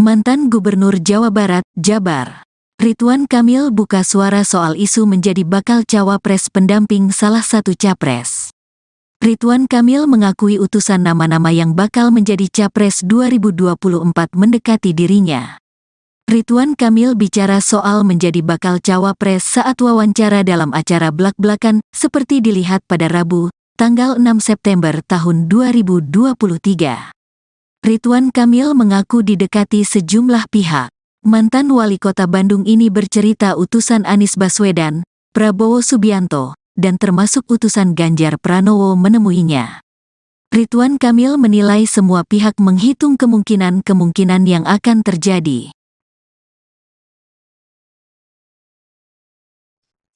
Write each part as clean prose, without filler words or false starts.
Mantan Gubernur Jawa Barat, Jabar, Ridwan Kamil buka suara soal isu menjadi bakal cawapres pendamping salah satu capres. Ridwan Kamil mengakui utusan nama-nama yang bakal menjadi capres 2024 mendekati dirinya. Ridwan Kamil bicara soal menjadi bakal cawapres saat wawancara dalam acara Blak-Blakan seperti dilihat pada Rabu, tanggal 6 September tahun 2023. Ridwan Kamil mengaku didekati sejumlah pihak. Mantan wali kota Bandung ini bercerita utusan Anies Baswedan, Prabowo Subianto, dan termasuk utusan Ganjar Pranowo menemuinya. Ridwan Kamil menilai semua pihak menghitung kemungkinan yang akan terjadi.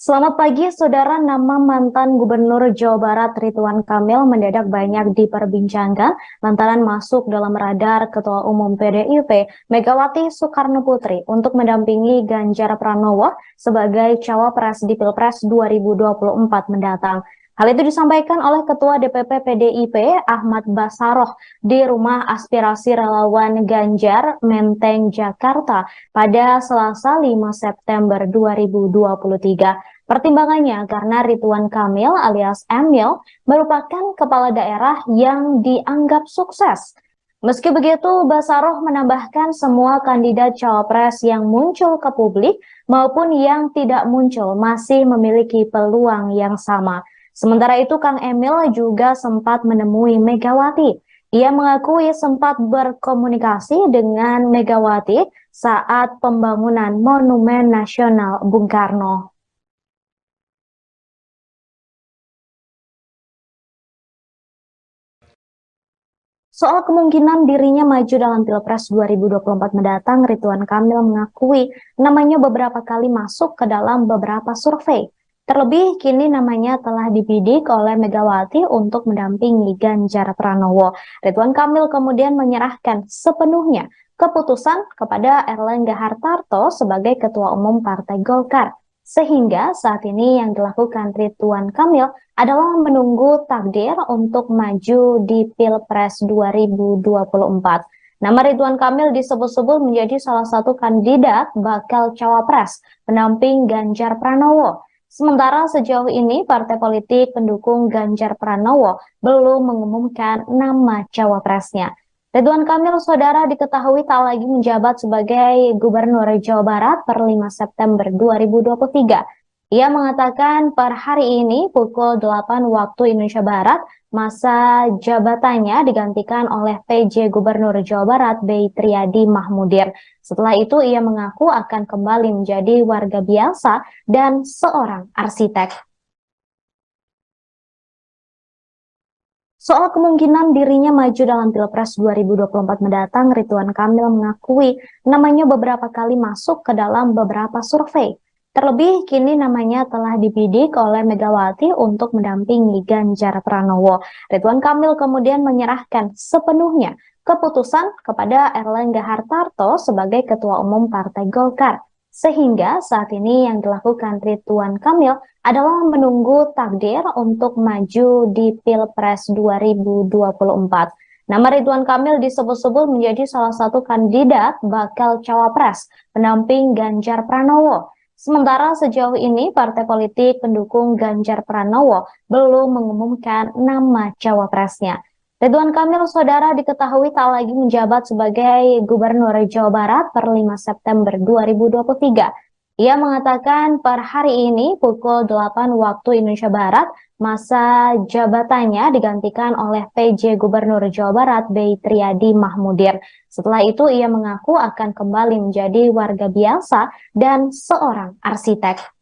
Selamat pagi, saudara. Nama mantan Gubernur Jawa Barat Ridwan Kamil mendadak banyak diperbincangkan lantaran masuk dalam radar Ketua Umum PDIP Megawati Soekarnoputri untuk mendampingi Ganjar Pranowo sebagai cawapres di Pilpres 2024 mendatang. Hal itu disampaikan oleh Ketua DPP PDIP Ahmad Bassaroh di Rumah Aspirasi Relawan Ganjar, Menteng, Jakarta pada Selasa 5 September 2023. Pertimbangannya karena Ridwan Kamil alias Emil merupakan kepala daerah yang dianggap sukses. Meski begitu, Bassaroh menambahkan semua kandidat cawapres yang muncul ke publik maupun yang tidak muncul masih memiliki peluang yang sama. Sementara itu, Kang Emil juga sempat menemui Megawati. Ia mengakui sempat berkomunikasi dengan Megawati saat pembangunan Monumen Nasional Bung Karno. Soal kemungkinan dirinya maju dalam Pilpres 2024 mendatang, Ridwan Kamil mengakui namanya beberapa kali masuk ke dalam beberapa survei. Terlebih, kini namanya telah dibidik oleh Megawati untuk mendampingi Ganjar Pranowo. Ridwan Kamil kemudian menyerahkan sepenuhnya keputusan kepada Erlangga Hartarto sebagai Ketua Umum Partai Golkar. Sehingga saat ini yang dilakukan Ridwan Kamil adalah menunggu takdir untuk maju di Pilpres 2024. Nama Ridwan Kamil disebut-sebut menjadi salah satu kandidat bakal cawapres pendamping Ganjar Pranowo. Sementara sejauh ini partai politik pendukung Ganjar Pranowo belum mengumumkan nama cawapresnya. Ridwan Kamil, saudara, diketahui tak lagi menjabat sebagai Gubernur Jawa Barat per 5 September 2023. Ia mengatakan per hari ini pukul 8 waktu Indonesia Barat, masa jabatannya digantikan oleh PJ Gubernur Jawa Barat B. Triadi Mahmudir. Setelah itu ia mengaku akan kembali menjadi warga biasa dan seorang arsitek. Soal kemungkinan dirinya maju dalam Pilpres 2024 mendatang, Ridwan Kamil mengakui namanya beberapa kali masuk ke dalam beberapa survei. Terlebih, kini namanya telah dibidik oleh Megawati untuk mendampingi Ganjar Pranowo. Ridwan Kamil kemudian menyerahkan sepenuhnya keputusan kepada Erlangga Hartarto sebagai Ketua Umum Partai Golkar. Sehingga saat ini yang dilakukan Ridwan Kamil adalah menunggu takdir untuk maju di Pilpres 2024. Nama Ridwan Kamil disebut-sebut menjadi salah satu kandidat bakal cawapres pendamping Ganjar Pranowo. Sementara sejauh ini partai politik pendukung Ganjar Pranowo belum mengumumkan nama cawapresnya. Ridwan Kamil, saudara, diketahui tak lagi menjabat sebagai Gubernur Jawa Barat per 5 September 2023. Ia mengatakan per hari ini pukul 8 waktu Indonesia Barat, masa jabatannya digantikan oleh PJ Gubernur Jawa Barat B. Triadi Mahmudir. Setelah itu ia mengaku akan kembali menjadi warga biasa dan seorang arsitek.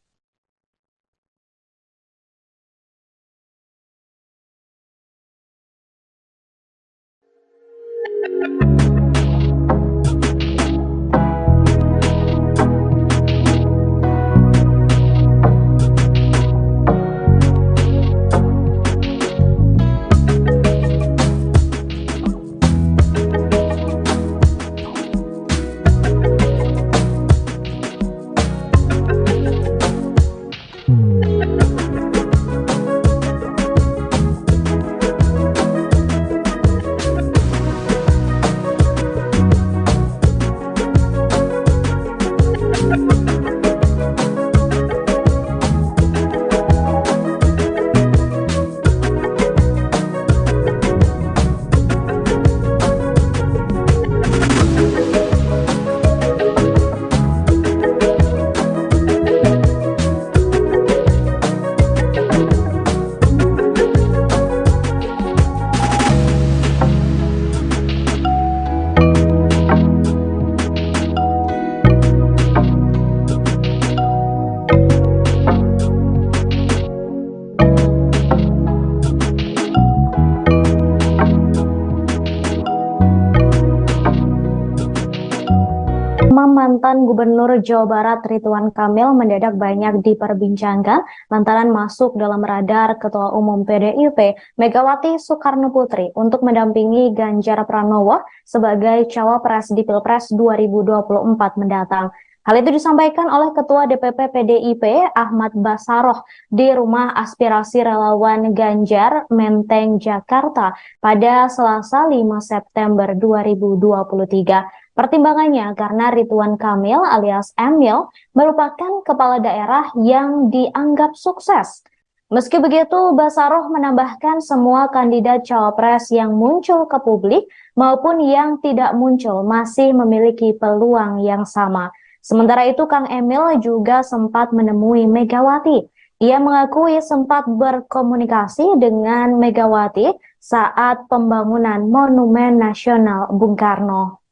Mantan Gubernur Jawa Barat Ridwan Kamil mendadak banyak diperbincangkan lantaran masuk dalam radar Ketua Umum PDIP Megawati Soekarnoputri untuk mendampingi Ganjar Pranowo sebagai cawapres di Pilpres 2024 mendatang. Hal itu disampaikan oleh Ketua DPP PDIP Ahmad Bassaroh di Rumah Aspirasi Relawan Ganjar, Menteng, Jakarta pada Selasa 5 September 2023. Pertimbangannya karena Ridwan Kamil alias Emil merupakan kepala daerah yang dianggap sukses. Meski begitu, Bassaroh menambahkan semua kandidat cawapres yang muncul ke publik maupun yang tidak muncul masih memiliki peluang yang sama. Sementara itu, Kang Emil juga sempat menemui Megawati. Ia mengakui sempat berkomunikasi dengan Megawati saat pembangunan Monumen Nasional Bung Karno.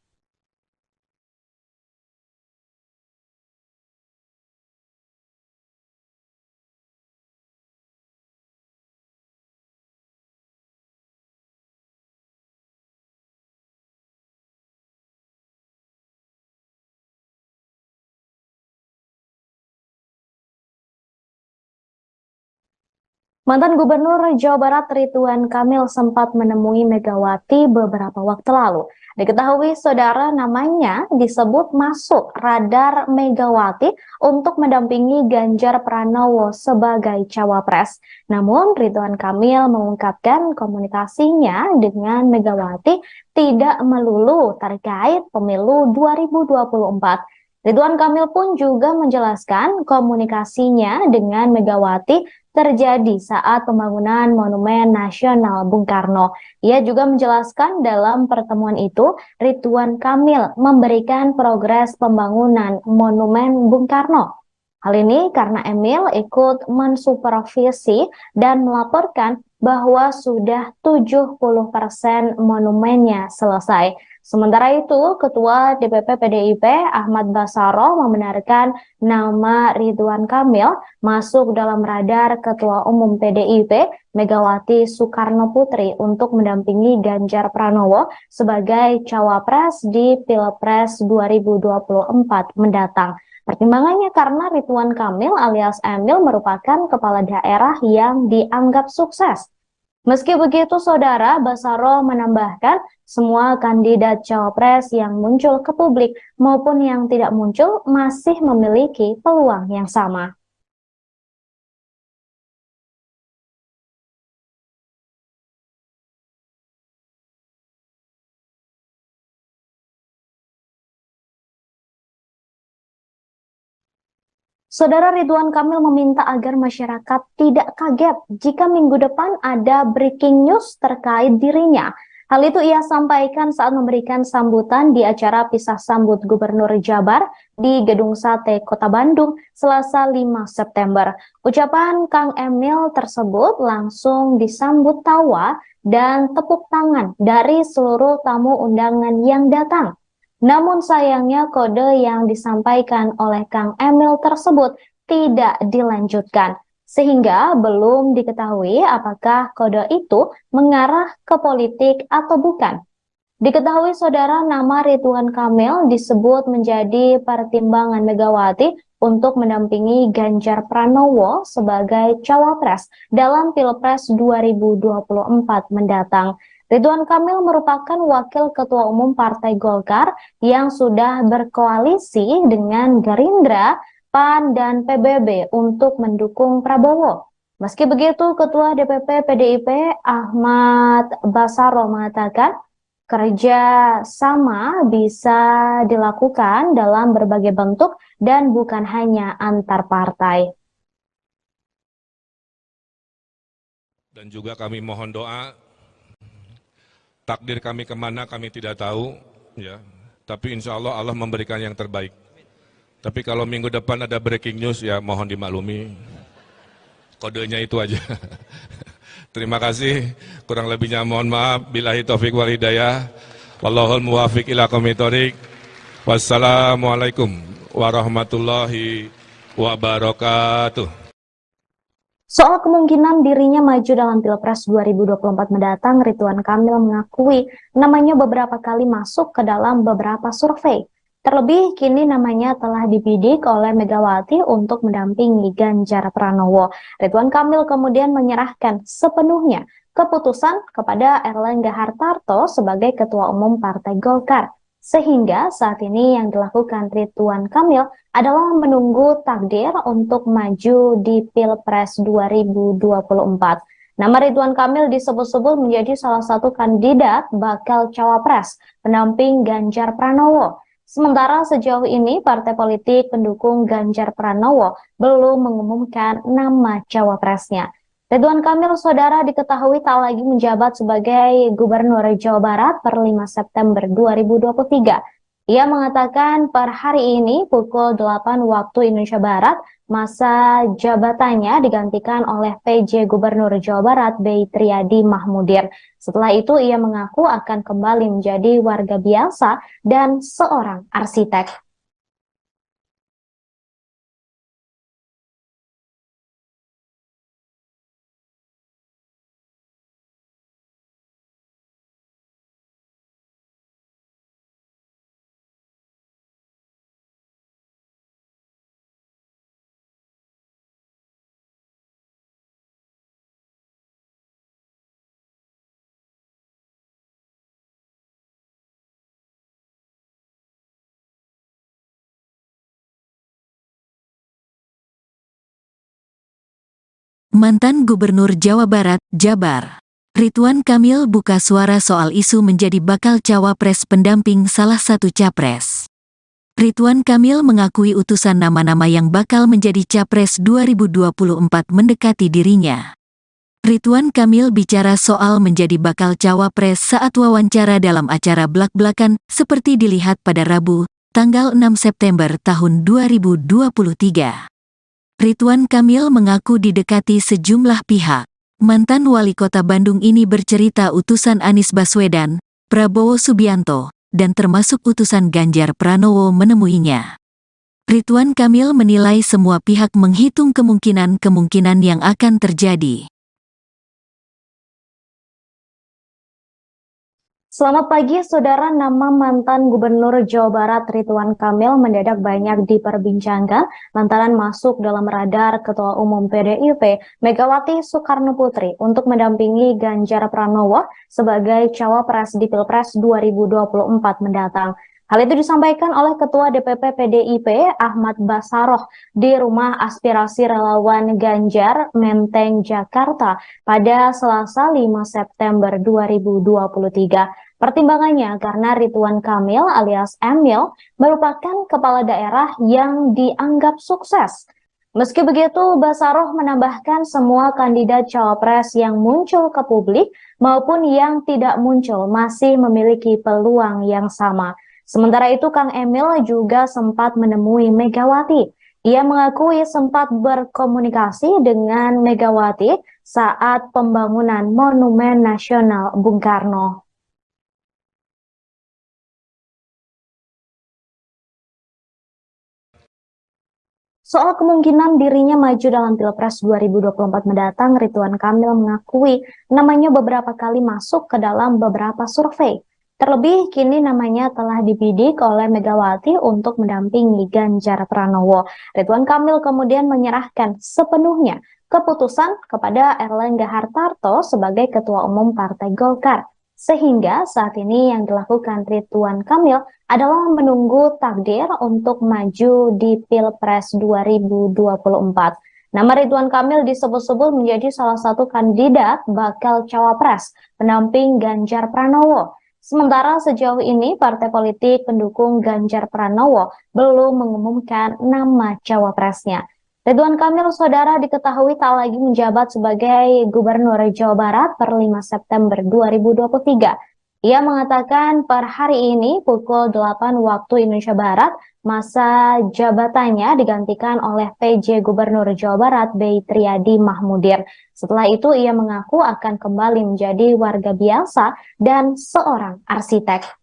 Mantan Gubernur Jawa Barat Ridwan Kamil sempat menemui Megawati beberapa waktu lalu. Diketahui saudara namanya disebut masuk radar Megawati untuk mendampingi Ganjar Pranowo sebagai cawapres. Namun Ridwan Kamil mengungkapkan komunikasinya dengan Megawati tidak melulu terkait pemilu 2024. Ridwan Kamil pun juga menjelaskan komunikasinya dengan Megawati terjadi saat pembangunan Monumen Nasional Bung Karno. Ia juga menjelaskan dalam pertemuan itu, Ridwan Kamil memberikan progres pembangunan Monumen Bung Karno. Hal ini karena Emil ikut mensupervisi dan melaporkan bahwa sudah 70% monumennya selesai. Sementara itu, Ketua DPP PDIP Ahmad Bassaroh membenarkan nama Ridwan Kamil masuk dalam radar Ketua Umum PDIP Megawati Soekarnoputri untuk mendampingi Ganjar Pranowo sebagai cawapres di Pilpres 2024 mendatang. Pertimbangannya karena Ridwan Kamil alias Emil merupakan kepala daerah yang dianggap sukses. Meski begitu, saudara, Bassaroh menambahkan semua kandidat cawapres yang muncul ke publik maupun yang tidak muncul masih memiliki peluang yang sama. Saudara Ridwan Kamil meminta agar masyarakat tidak kaget jika minggu depan ada breaking news terkait dirinya. Hal itu ia sampaikan saat memberikan sambutan di acara pisah sambut Gubernur Jabar di Gedung Sate Kota Bandung Selasa 5 September. Ucapan Kang Emil tersebut langsung disambut tawa dan tepuk tangan dari seluruh tamu undangan yang datang. Namun sayangnya kode yang disampaikan oleh Kang Emil tersebut tidak dilanjutkan, sehingga belum diketahui apakah kode itu mengarah ke politik atau bukan. Diketahui saudara, nama Ridwan Kamil disebut menjadi pertimbangan Megawati untuk mendampingi Ganjar Pranowo sebagai cawapres dalam Pilpres 2024 mendatang. Ridwan Kamil merupakan wakil ketua umum Partai Golkar yang sudah berkoalisi dengan Gerindra, PAN, dan PBB untuk mendukung Prabowo. Meski begitu, Ketua DPP PDIP Ahmad Bassaroh mengatakan kerja sama bisa dilakukan dalam berbagai bentuk dan bukan hanya antar partai. Dan juga kami mohon doa. Takdir kami kemana kami tidak tahu, ya. Tapi insya Allah Allah memberikan yang terbaik. Tapi kalau minggu depan ada breaking news, ya mohon dimaklumi. Kodenya itu aja. Terima kasih. Kurang lebihnya mohon maaf. Billahi taufiq wal hidayah. Wallahul muwafiq ila aqwamit thoriq. Wassalamualaikum warahmatullahi wabarakatuh. Soal kemungkinan dirinya maju dalam Pilpres 2024 mendatang, Ridwan Kamil mengakui namanya beberapa kali masuk ke dalam beberapa survei. Terlebih kini namanya telah dibidik oleh Megawati untuk mendampingi Ganjar Pranowo. Ridwan Kamil kemudian menyerahkan sepenuhnya keputusan kepada Erlangga Hartarto sebagai Ketua Umum Partai Golkar. Sehingga saat ini yang dilakukan Ridwan Kamil adalah menunggu takdir untuk maju di Pilpres 2024. Nama Ridwan Kamil disebut-sebut menjadi salah satu kandidat bakal cawapres pendamping Ganjar Pranowo. Sementara sejauh ini partai politik pendukung Ganjar Pranowo belum mengumumkan nama cawapresnya. Ridwan Kamil, saudara, diketahui tak lagi menjabat sebagai Gubernur Jawa Barat per 5 September 2023. Ia mengatakan per hari ini pukul 8 waktu Indonesia Barat, masa jabatannya digantikan oleh PJ Gubernur Jawa Barat B. Triadi Mahmudin. Setelah itu ia mengaku akan kembali menjadi warga biasa dan seorang arsitek. Mantan Gubernur Jawa Barat, Jabar. Ridwan Kamil buka suara soal isu menjadi bakal cawapres pendamping salah satu capres. Ridwan Kamil mengakui utusan nama-nama yang bakal menjadi capres 2024 mendekati dirinya. Ridwan Kamil bicara soal menjadi bakal cawapres saat wawancara dalam acara Blak-Blakan seperti dilihat pada Rabu, tanggal 6 September tahun 2023. Ridwan Kamil mengaku didekati sejumlah pihak. Mantan wali kota Bandung ini bercerita utusan Anies Baswedan, Prabowo Subianto, dan termasuk utusan Ganjar Pranowo menemuinya. Ridwan Kamil menilai semua pihak menghitung kemungkinan-kemungkinan yang akan terjadi. Selamat pagi, saudara. Nama mantan Gubernur Jawa Barat Ridwan Kamil mendadak banyak diperbincangkan lantaran masuk dalam radar Ketua Umum PDIP Megawati Soekarnoputri untuk mendampingi Ganjar Pranowo sebagai cawapres di Pilpres 2024 mendatang. Hal itu disampaikan oleh Ketua DPP PDIP Ahmad Bassaroh di Rumah Aspirasi Relawan Ganjar, Menteng, Jakarta pada Selasa 5 September 2023. Pertimbangannya karena Ridwan Kamil alias Emil merupakan kepala daerah yang dianggap sukses. Meski begitu, Bassaroh menambahkan semua kandidat cawapres yang muncul ke publik maupun yang tidak muncul masih memiliki peluang yang sama. Sementara itu, Kang Emil juga sempat menemui Megawati. Ia mengakui sempat berkomunikasi dengan Megawati saat pembangunan Monumen Nasional Bung Karno. Soal kemungkinan dirinya maju dalam Pilpres 2024 mendatang, Ridwan Kamil mengakui namanya beberapa kali masuk ke dalam beberapa survei. Terlebih kini namanya telah dibidik oleh Megawati untuk mendampingi Ganjar Pranowo. Ridwan Kamil kemudian menyerahkan sepenuhnya keputusan kepada Erlangga Hartarto sebagai Ketua Umum Partai Golkar. Sehingga saat ini yang dilakukan Ridwan Kamil adalah menunggu takdir untuk maju di Pilpres 2024. Nama Ridwan Kamil disebut-sebut menjadi salah satu kandidat bakal cawapres pendamping Ganjar Pranowo. Sementara sejauh ini partai politik pendukung Ganjar Pranowo belum mengumumkan nama cawapresnya. Ridwan Kamil, saudara, diketahui tak lagi menjabat sebagai Gubernur Jawa Barat per 5 September 2023. Ia mengatakan per hari ini pukul 8 waktu Indonesia Barat, masa jabatannya digantikan oleh PJ Gubernur Jawa Barat B. Triadi Mahmudin. Setelah itu ia mengaku akan kembali menjadi warga biasa dan seorang arsitek.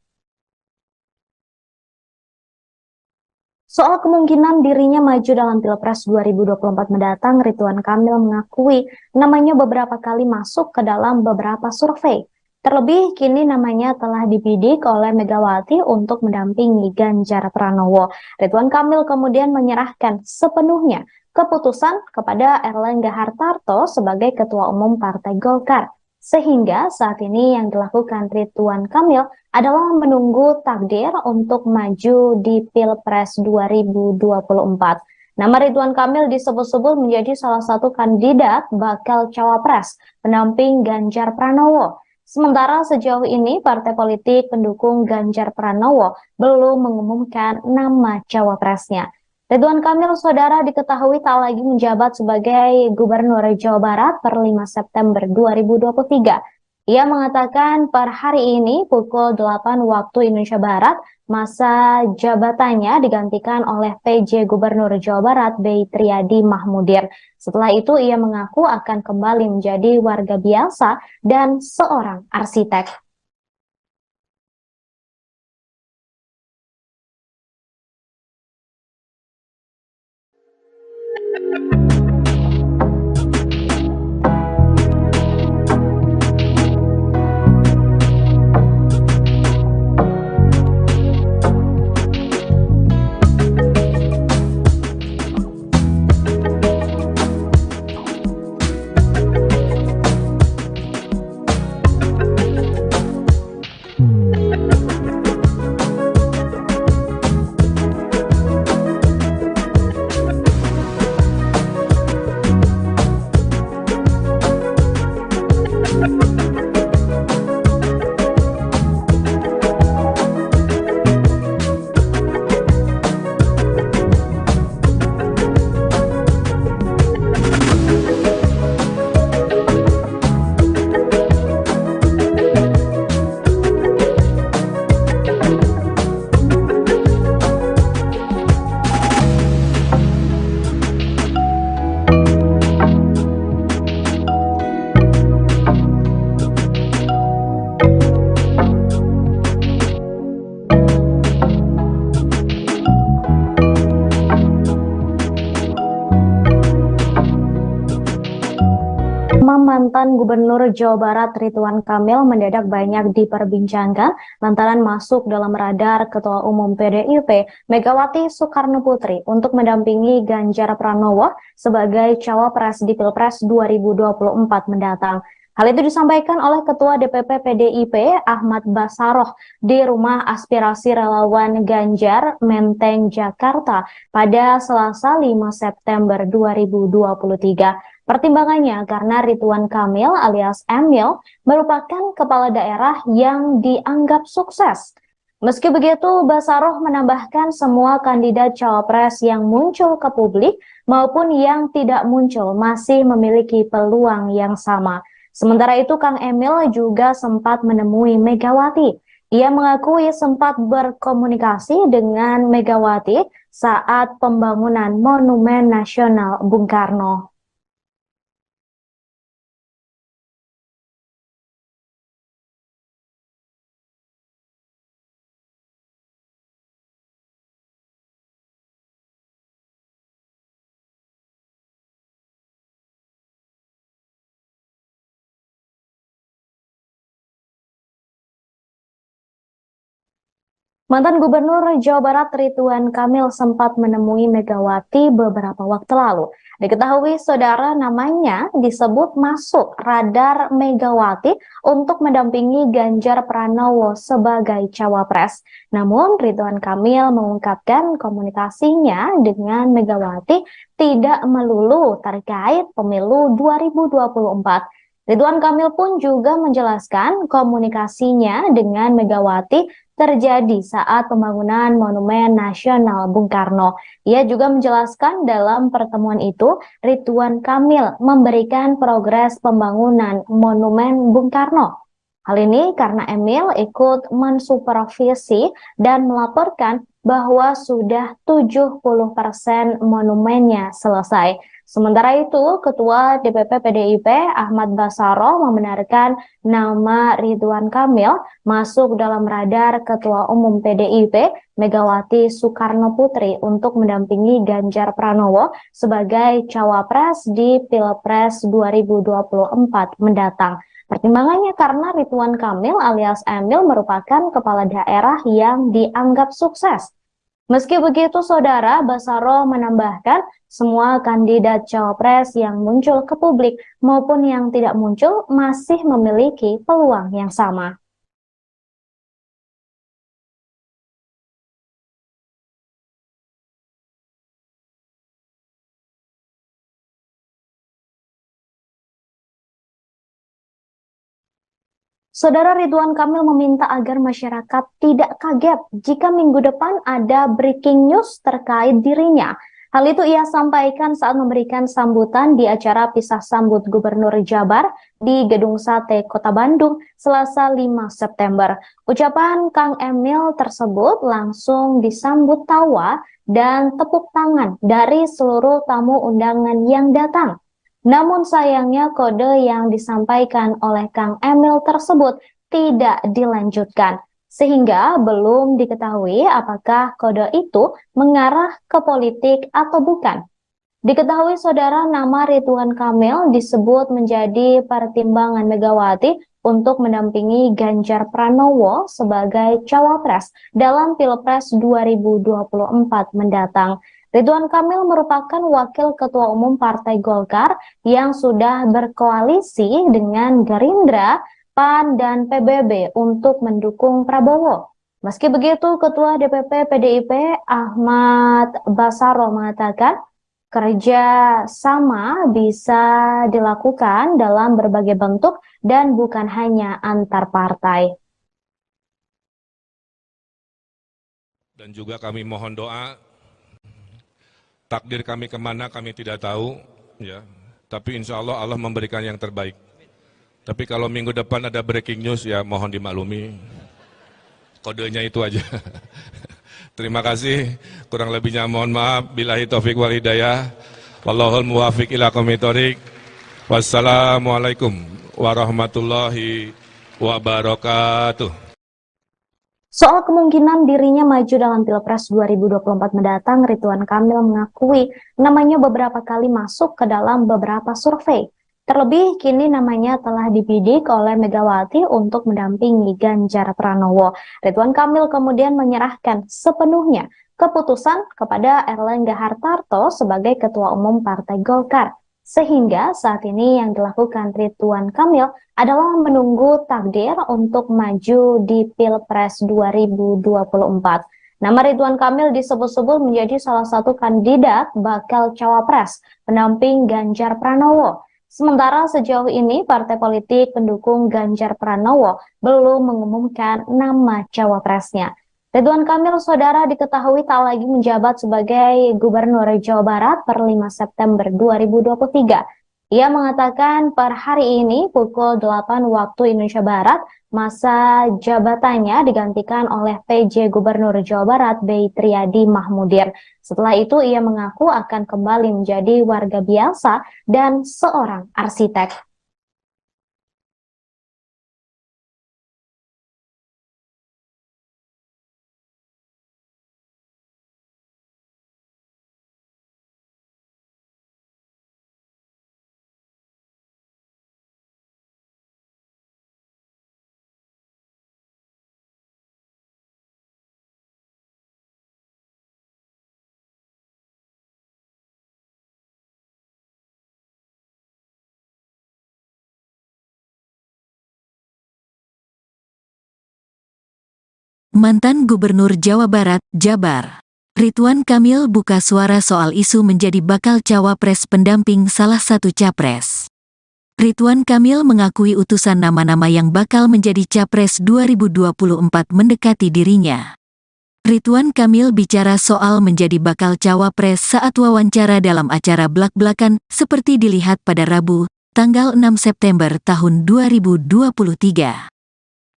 Soal kemungkinan dirinya maju dalam Pilpres 2024 mendatang, Ridwan Kamil mengakui namanya beberapa kali masuk ke dalam beberapa survei. Terlebih kini namanya telah dibidik oleh Megawati untuk mendampingi Ganjar Pranowo. Ridwan Kamil kemudian menyerahkan sepenuhnya keputusan kepada Erlangga Hartarto sebagai Ketua Umum Partai Golkar. Sehingga saat ini yang dilakukan Ridwan Kamil adalah menunggu takdir untuk maju di Pilpres 2024. Nama Ridwan Kamil disebut-sebut menjadi salah satu kandidat bakal cawapres pendamping Ganjar Pranowo. Sementara sejauh ini partai politik pendukung Ganjar Pranowo belum mengumumkan nama cawapresnya. Ridwan Kamil, saudara, diketahui tak lagi menjabat sebagai Gubernur Jawa Barat per 5 September 2023. Ia mengatakan per hari ini pukul 8 waktu Indonesia Barat, masa jabatannya digantikan oleh PJ Gubernur Jawa Barat B. Triadi Mahmudir. Setelah itu ia mengaku akan kembali menjadi warga biasa dan seorang arsitek. Mantan Gubernur Jawa Barat Ridwan Kamil mendadak banyak diperbincangkan lantaran masuk dalam radar Ketua Umum PDIP Megawati Soekarno Putri untuk mendampingi Ganjar Pranowo sebagai cawapres di Pilpres 2024 mendatang. Hal itu disampaikan oleh Ketua DPP PDIP Ahmad Bassaroh di Rumah Aspirasi Relawan Ganjar, Menteng, Jakarta pada Selasa 5 September 2023. Pertimbangannya karena Ridwan Kamil alias Emil merupakan kepala daerah yang dianggap sukses. Meski begitu, Bassaroh menambahkan semua kandidat cawapres yang muncul ke publik maupun yang tidak muncul masih memiliki peluang yang sama. Sementara itu, Kang Emil juga sempat menemui Megawati. Ia mengakui sempat berkomunikasi dengan Megawati saat pembangunan Monumen Nasional Bung Karno. Mantan Gubernur Jawa Barat Ridwan Kamil sempat menemui Megawati beberapa waktu lalu. Diketahui saudara namanya disebut masuk radar Megawati untuk mendampingi Ganjar Pranowo sebagai cawapres. Namun Ridwan Kamil mengungkapkan komunikasinya dengan Megawati tidak melulu terkait pemilu 2024. Ridwan Kamil pun juga menjelaskan komunikasinya dengan Megawati terjadi saat pembangunan Monumen Nasional Bung Karno. Ia juga menjelaskan dalam pertemuan itu, Ridwan Kamil memberikan progres pembangunan Monumen Bung Karno. Hal ini karena Emil ikut mensupervisi dan melaporkan bahwa sudah 70% monumennya selesai. Sementara itu, Ketua DPP PDIP Ahmad Bassaroh membenarkan nama Ridwan Kamil masuk dalam radar Ketua Umum PDIP Megawati Soekarno Putri untuk mendampingi Ganjar Pranowo sebagai cawapres di Pilpres 2024 mendatang. Pertimbangannya karena Ridwan Kamil alias Emil merupakan kepala daerah yang dianggap sukses. Meski begitu, Saudara, Basaro menambahkan semua kandidat cawapres yang muncul ke publik maupun yang tidak muncul masih memiliki peluang yang sama. Saudara Ridwan Kamil meminta agar masyarakat tidak kaget jika minggu depan ada breaking news terkait dirinya. Hal itu ia sampaikan saat memberikan sambutan di acara pisah sambut Gubernur Jabar di Gedung Sate Kota Bandung, Selasa 5 September. Ucapan Kang Emil tersebut langsung disambut tawa dan tepuk tangan dari seluruh tamu undangan yang datang. Namun sayangnya kode yang disampaikan oleh Kang Emil tersebut tidak dilanjutkan, sehingga belum diketahui apakah kode itu mengarah ke politik atau bukan. Diketahui Saudara, nama Ridwan Kamil disebut menjadi pertimbangan Megawati untuk mendampingi Ganjar Pranowo sebagai cawapres dalam Pilpres 2024 mendatang. Ridwan Kamil merupakan wakil ketua umum Partai Golkar yang sudah berkoalisi dengan Gerindra, PAN, dan PBB untuk mendukung Prabowo. Meski begitu, Ketua DPP PDIP Ahmad Basaro mengatakan kerja sama bisa dilakukan dalam berbagai bentuk dan bukan hanya antar partai. Dan juga kami mohon doa. Takdir kami kemana kami tidak tahu, ya. Tapi insya Allah Allah memberikan yang terbaik. Tapi kalau minggu depan ada breaking news, ya mohon dimaklumi. Kodenya itu aja. Terima kasih. Kurang lebihnya mohon maaf. Billahi taufik wal hidayah. Wallahul muwafiq ila aqwamit thoriq. Wassalamualaikum warahmatullahi wabarakatuh. Soal kemungkinan dirinya maju dalam Pilpres 2024 mendatang, Ridwan Kamil mengakui namanya beberapa kali masuk ke dalam beberapa survei. Terlebih, kini namanya telah dibidik oleh Megawati untuk mendampingi Ganjar Pranowo. Ridwan Kamil kemudian menyerahkan sepenuhnya keputusan kepada Erlangga Hartarto sebagai Ketua Umum Partai Golkar. Sehingga saat ini yang dilakukan Ridwan Kamil adalah menunggu takdir untuk maju di Pilpres 2024. Nama Ridwan Kamil disebut-sebut menjadi salah satu kandidat bakal cawapres pendamping Ganjar Pranowo. Sementara sejauh ini partai politik pendukung Ganjar Pranowo belum mengumumkan nama cawapresnya. Ridwan Kamil, Saudara, diketahui tak lagi menjabat sebagai Gubernur Jawa Barat per 5 September 2023. Ia mengatakan per hari ini pukul 8 waktu Indonesia Barat, masa jabatannya digantikan oleh PJ Gubernur Jawa Barat B. Triadi Mahmudir. Setelah itu ia mengaku akan kembali menjadi warga biasa dan seorang arsitek. Mantan Gubernur Jawa Barat, Jabar, Ridwan Kamil buka suara soal isu menjadi bakal cawapres pendamping salah satu capres. Ridwan Kamil mengakui utusan nama-nama yang bakal menjadi capres 2024 mendekati dirinya. Ridwan Kamil bicara soal menjadi bakal cawapres saat wawancara dalam acara Blak-Blakan seperti dilihat pada Rabu, tanggal 6 September tahun 2023.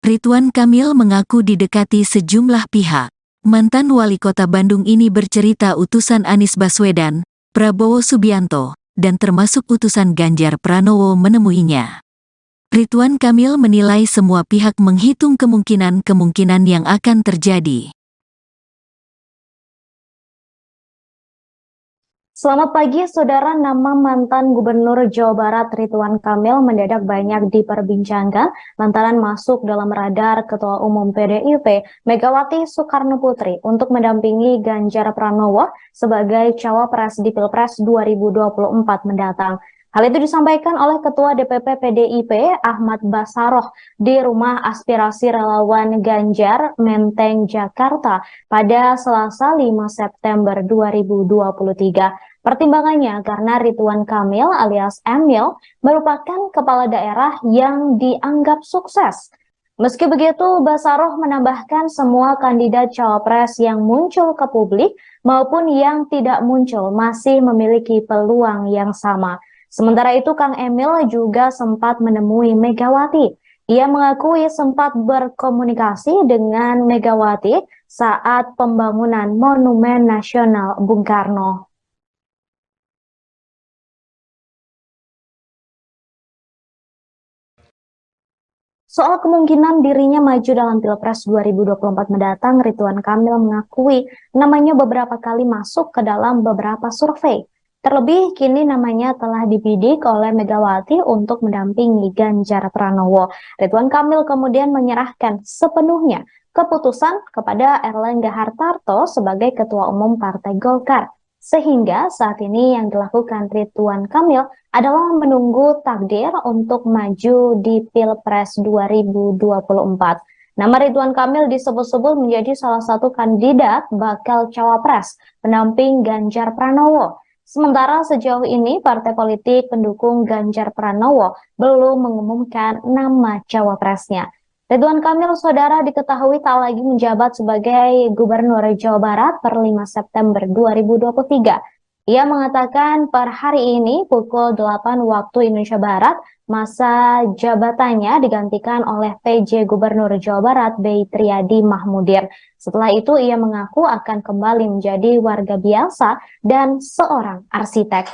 Ridwan Kamil mengaku didekati sejumlah pihak. Mantan wali kota Bandung ini bercerita utusan Anies Baswedan, Prabowo Subianto, dan termasuk utusan Ganjar Pranowo menemuinya. Ridwan Kamil menilai semua pihak menghitung kemungkinan-kemungkinan yang akan terjadi. Selamat pagi, saudara. Nama mantan Gubernur Jawa Barat Ridwan Kamil mendadak banyak diperbincangkan lantaran masuk dalam radar Ketua Umum PDIP Megawati Soekarno Putri untuk mendampingi Ganjar Pranowo sebagai cawapres di Pilpres 2024 mendatang. Hal itu disampaikan oleh Ketua DPP PDIP Ahmad Bassaroh di Rumah Aspirasi Relawan Ganjar, Menteng, Jakarta pada Selasa 5 September 2023. Pertimbangannya karena Ridwan Kamil alias Emil merupakan kepala daerah yang dianggap sukses. Meski begitu, Bassaroh menambahkan semua kandidat cawapres yang muncul ke publik maupun yang tidak muncul masih memiliki peluang yang sama. Sementara itu, Kang Emil juga sempat menemui Megawati. Ia mengakui sempat berkomunikasi dengan Megawati saat pembangunan Monumen Nasional Bung Karno. Soal kemungkinan dirinya maju dalam Pilpres 2024 mendatang, Ridwan Kamil mengakui namanya beberapa kali masuk ke dalam beberapa survei. Terlebih, kini namanya telah dibidik oleh Megawati untuk mendampingi Ganjar Pranowo. Ridwan Kamil kemudian menyerahkan sepenuhnya keputusan kepada Erlangga Hartarto sebagai Ketua Umum Partai Golkar. Sehingga saat ini yang dilakukan Ridwan Kamil adalah menunggu takdir untuk maju di Pilpres 2024. Nama Ridwan Kamil disebut-sebut menjadi salah satu kandidat bakal cawapres pendamping Ganjar Pranowo. Sementara sejauh ini partai politik pendukung Ganjar Pranowo belum mengumumkan nama cawapresnya. Ridwan Kamil, saudara, diketahui tak lagi menjabat sebagai Gubernur Jawa Barat per 5 September 2023. Ia mengatakan per hari ini pukul 8 waktu Indonesia Barat, masa jabatannya digantikan oleh PJ Gubernur Jawa Barat B. Triadi Mahmudir. Setelah itu ia mengaku akan kembali menjadi warga biasa dan seorang arsitek.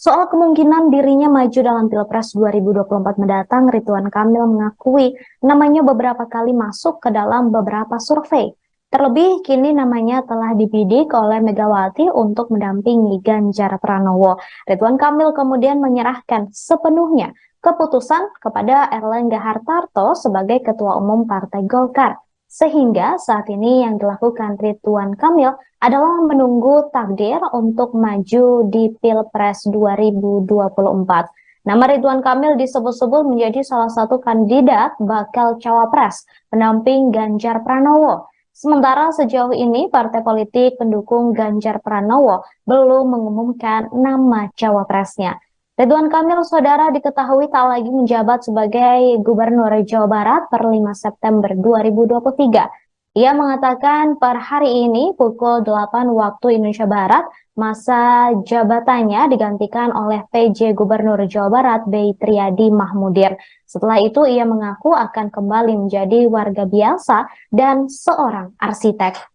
Soal kemungkinan dirinya maju dalam Pilpres 2024 mendatang, Ridwan Kamil mengakui namanya beberapa kali masuk ke dalam beberapa survei. Terlebih, kini namanya telah dibidik oleh Megawati untuk mendampingi Ganjar Pranowo. Ridwan Kamil kemudian menyerahkan sepenuhnya keputusan kepada Erlangga Hartarto sebagai Ketua Umum Partai Golkar. Sehingga saat ini yang dilakukan Ridwan Kamil adalah menunggu takdir untuk maju di Pilpres 2024. Nama Ridwan Kamil disebut-sebut menjadi salah satu kandidat bakal cawapres pendamping Ganjar Pranowo. Sementara sejauh ini partai politik pendukung Ganjar Pranowo belum mengumumkan nama cawapresnya. Ridwan Kamil, saudara, diketahui tak lagi menjabat sebagai Gubernur Jawa Barat per 5 September 2023. Ia mengatakan per hari ini pukul 8 waktu Indonesia Barat, masa jabatannya digantikan oleh PJ Gubernur Jawa Barat B. Triadi Mahmudir. Setelah itu ia mengaku akan kembali menjadi warga biasa dan seorang arsitek.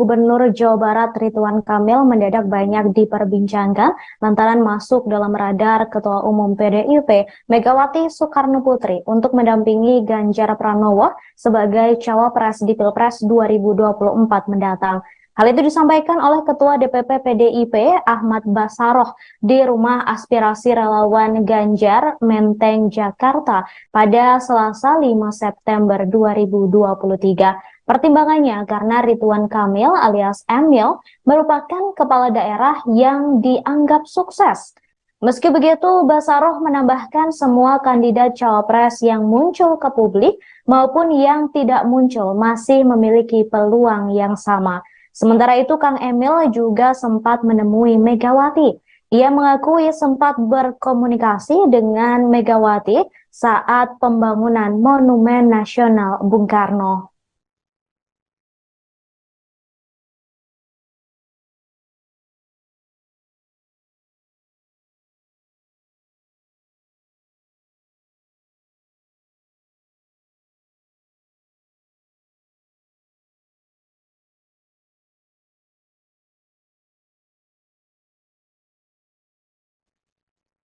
Gubernur Jawa Barat Ridwan Kamil mendadak banyak diperbincangkan lantaran masuk dalam radar Ketua Umum PDIP Megawati Soekarnoputri untuk mendampingi Ganjar Pranowo sebagai cawapres di Pilpres 2024 mendatang. Hal itu disampaikan oleh Ketua DPP PDIP Ahmad Bassaroh di Rumah Aspirasi Relawan Ganjar, Menteng, Jakarta pada Selasa 5 September 2023. Pertimbangannya karena Ridwan Kamil alias Emil merupakan kepala daerah yang dianggap sukses. Meski begitu, Bassaroh menambahkan semua kandidat cawapres yang muncul ke publik maupun yang tidak muncul masih memiliki peluang yang sama. Sementara itu, Kang Emil juga sempat menemui Megawati. Ia mengakui sempat berkomunikasi dengan Megawati saat pembangunan Monumen Nasional Bung Karno.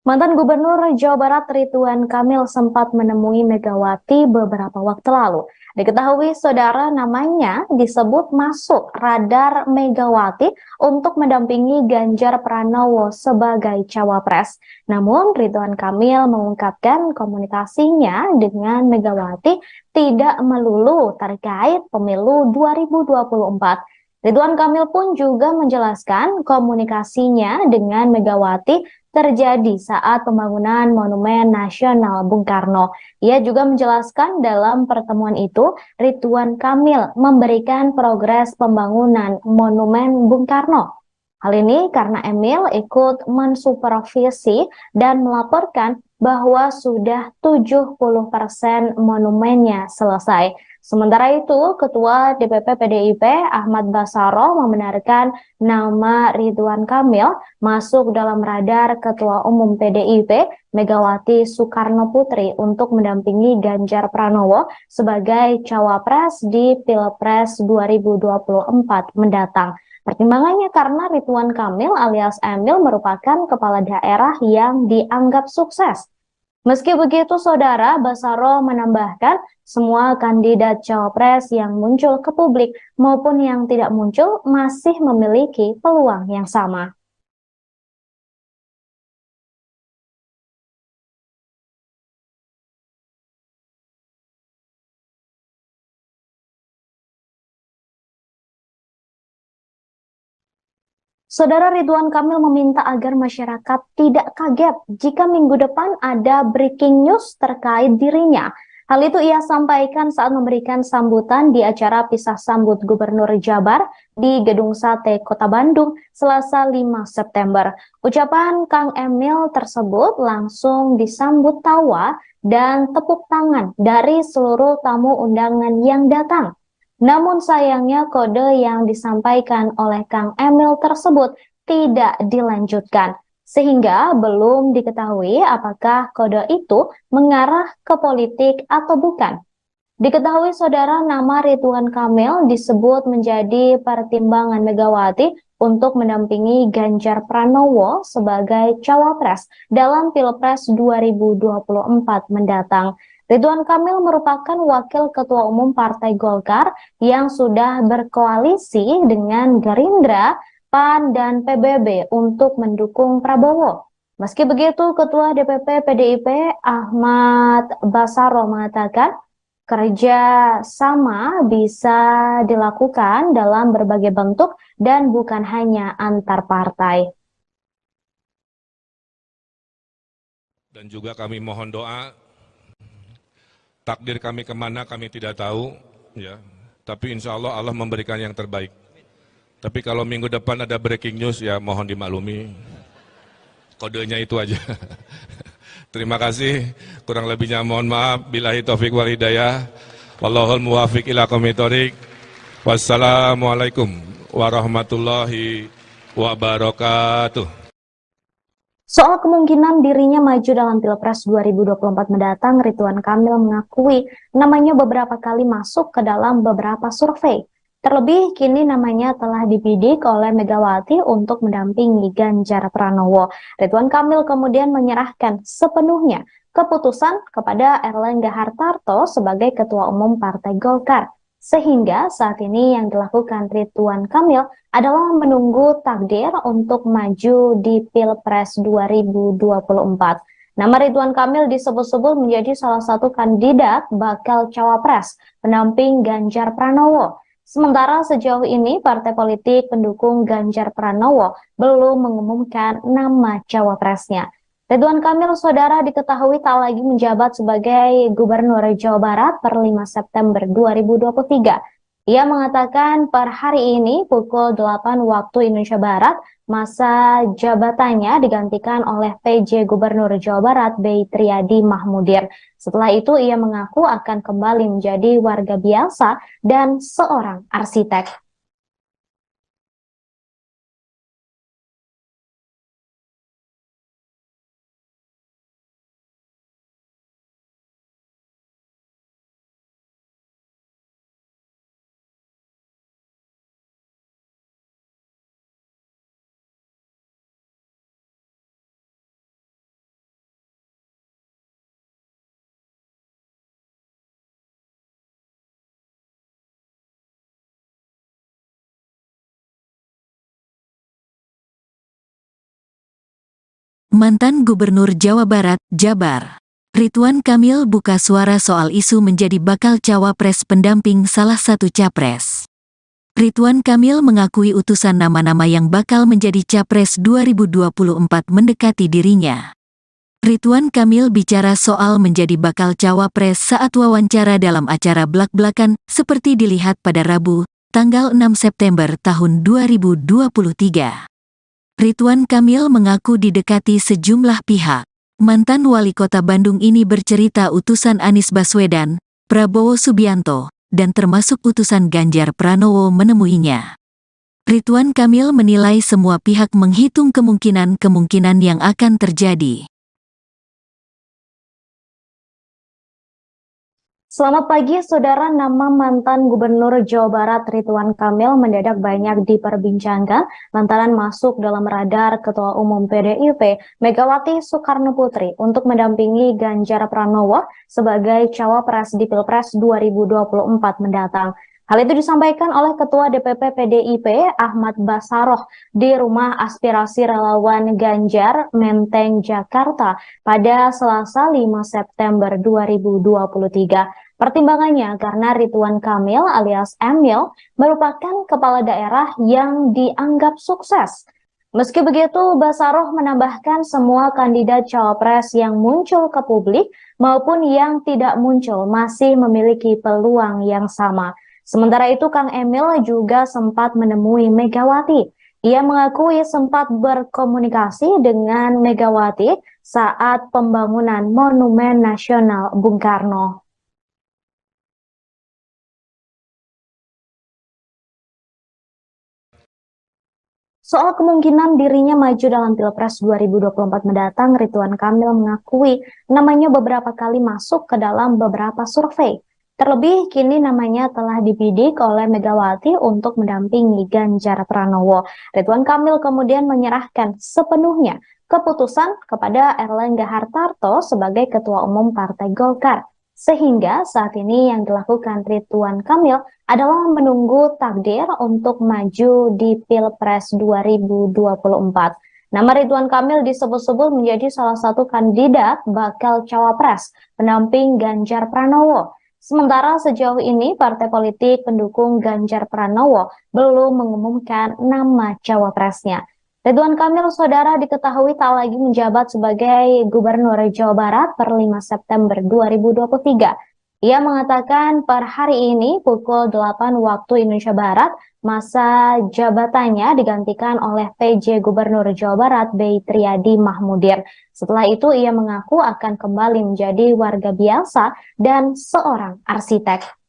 Mantan Gubernur Jawa Barat Ridwan Kamil sempat menemui Megawati beberapa waktu lalu. Diketahui saudara namanya disebut masuk radar Megawati untuk mendampingi Ganjar Pranowo sebagai cawapres. Namun Ridwan Kamil mengungkapkan komunikasinya dengan Megawati tidak melulu terkait pemilu 2024. Ridwan Kamil pun juga menjelaskan komunikasinya dengan Megawati terjadi saat pembangunan Monumen Nasional Bung Karno. Ia juga menjelaskan dalam pertemuan itu, Ridwan Kamil memberikan progres pembangunan Monumen Bung Karno. Hal ini karena Emil ikut mensupervisi dan melaporkan bahwa sudah 70% monumennya selesai. Sementara itu, Ketua DPP PDIP Ahmad Bassaroh membenarkan nama Ridwan Kamil masuk dalam radar Ketua Umum PDIP Megawati Soekarnoputri untuk mendampingi Ganjar Pranowo sebagai cawapres di Pilpres 2024 mendatang. Pertimbangannya karena Ridwan Kamil alias Emil merupakan kepala daerah yang dianggap sukses. Meski begitu, saudara, Bassaroh menambahkan semua kandidat cawapres yang muncul ke publik maupun yang tidak muncul masih memiliki peluang yang sama. Saudara, Ridwan Kamil meminta agar masyarakat tidak kaget jika minggu depan ada breaking news terkait dirinya. Hal itu ia sampaikan saat memberikan sambutan di acara pisah sambut Gubernur Jabar di Gedung Sate Kota Bandung Selasa 5 September. Ucapan Kang Emil tersebut langsung disambut tawa dan tepuk tangan dari seluruh tamu undangan yang datang. Namun sayangnya kode yang disampaikan oleh Kang Emil tersebut tidak dilanjutkan, sehingga belum diketahui apakah kode itu mengarah ke politik atau bukan. Diketahui saudara, nama Ridwan Kamil disebut menjadi pertimbangan Megawati untuk mendampingi Ganjar Pranowo sebagai cawapres dalam Pilpres 2024 mendatang. Ridwan Kamil merupakan wakil ketua umum Partai Golkar yang sudah berkoalisi dengan Gerindra, PAN, dan PBB untuk mendukung Prabowo. Meski begitu, Ketua DPP PDIP Ahmad Bassaroh mengatakan kerja sama bisa dilakukan dalam berbagai bentuk dan bukan hanya antar partai. Dan juga kami mohon doa. Takdir kami kemana kami tidak tahu, ya. Tapi insya Allah memberikan yang terbaik. Tapi kalau minggu depan ada breaking news, ya mohon dimaklumi. Kodenya itu aja. Terima kasih. Kurang lebihnya mohon maaf. Billahi taufiq wal hidayah. Wallahul muwafiq ila aqwamit thoriq. Wassalamualaikum warahmatullahi wabarakatuh. Soal kemungkinan dirinya maju dalam Pilpres 2024 mendatang, Ridwan Kamil mengakui namanya beberapa kali masuk ke dalam beberapa survei. Terlebih kini namanya telah dibidik oleh Megawati untuk mendampingi Ganjar Pranowo. Ridwan Kamil kemudian menyerahkan sepenuhnya keputusan kepada Erlangga Hartarto sebagai Ketua Umum Partai Golkar. Sehingga saat ini yang dilakukan Ridwan Kamil adalah menunggu takdir untuk maju di Pilpres 2024. Nama Ridwan Kamil disebut-sebut menjadi salah satu kandidat bakal cawapres pendamping Ganjar Pranowo. Sementara sejauh ini partai politik pendukung Ganjar Pranowo belum mengumumkan nama cawapresnya. Ridwan Kamil, saudara, diketahui tak lagi menjabat sebagai Gubernur Jawa Barat per 5 September 2023. Ia mengatakan per hari ini pukul 8 waktu Indonesia Barat, masa jabatannya digantikan oleh PJ Gubernur Jawa Barat B. Triadi Mahmudin. Setelah itu ia mengaku akan kembali menjadi warga biasa dan seorang arsitek. Mantan Gubernur Jawa Barat, Jabar, Ridwan Kamil buka suara soal isu menjadi bakal cawapres pendamping salah satu capres. Ridwan Kamil mengakui utusan nama-nama yang bakal menjadi capres 2024 mendekati dirinya. Ridwan Kamil bicara soal menjadi bakal cawapres saat wawancara dalam acara blak-blakan seperti dilihat pada Rabu, tanggal 6 September tahun 2023. Ridwan Kamil mengaku didekati sejumlah pihak. Mantan wali kota Bandung ini bercerita utusan Anies Baswedan, Prabowo Subianto, dan termasuk utusan Ganjar Pranowo menemuinya. Ridwan Kamil menilai semua pihak menghitung kemungkinan-kemungkinan yang akan terjadi. Selamat pagi, saudara. Nama mantan Gubernur Jawa Barat Ridwan Kamil mendadak banyak diperbincangkan lantaran masuk dalam radar Ketua Umum PDIP Megawati Soekarnoputri untuk mendampingi Ganjar Pranowo sebagai cawapres di Pilpres 2024 mendatang. Hal itu disampaikan oleh Ketua DPP PDIP Ahmad Bassaroh di Rumah Aspirasi Relawan Ganjar, Menteng, Jakarta pada Selasa 5 September 2023. Pertimbangannya karena Ridwan Kamil alias Emil merupakan kepala daerah yang dianggap sukses. Meski begitu, Bassaroh menambahkan semua kandidat cawapres yang muncul ke publik maupun yang tidak muncul masih memiliki peluang yang sama. Sementara itu, Kang Emil juga sempat menemui Megawati. Ia mengakui sempat berkomunikasi dengan Megawati saat pembangunan Monumen Nasional Bung Karno. Soal kemungkinan dirinya maju dalam Pilpres 2024 mendatang, Ridwan Kamil mengakui namanya beberapa kali masuk ke dalam beberapa survei. Terlebih kini namanya telah dibidik oleh Megawati untuk mendampingi Ganjar Pranowo. Ridwan Kamil kemudian menyerahkan sepenuhnya keputusan kepada Erlangga Hartarto sebagai Ketua Umum Partai Golkar. Sehingga saat ini yang dilakukan Ridwan Kamil adalah menunggu takdir untuk maju di Pilpres 2024. Nama Ridwan Kamil disebut-sebut menjadi salah satu kandidat bakal cawapres pendamping Ganjar Pranowo. Sementara sejauh ini partai politik pendukung Ganjar Pranowo belum mengumumkan nama cawapresnya. Ridwan Kamil, saudara, diketahui tak lagi menjabat sebagai Gubernur Jawa Barat per 5 September 2023. Ia mengatakan per hari ini pukul 8 waktu Indonesia Barat, masa jabatannya digantikan oleh PJ Gubernur Jawa Barat B. Triadi Mahmudin. Setelah itu ia mengaku akan kembali menjadi warga biasa dan seorang arsitek.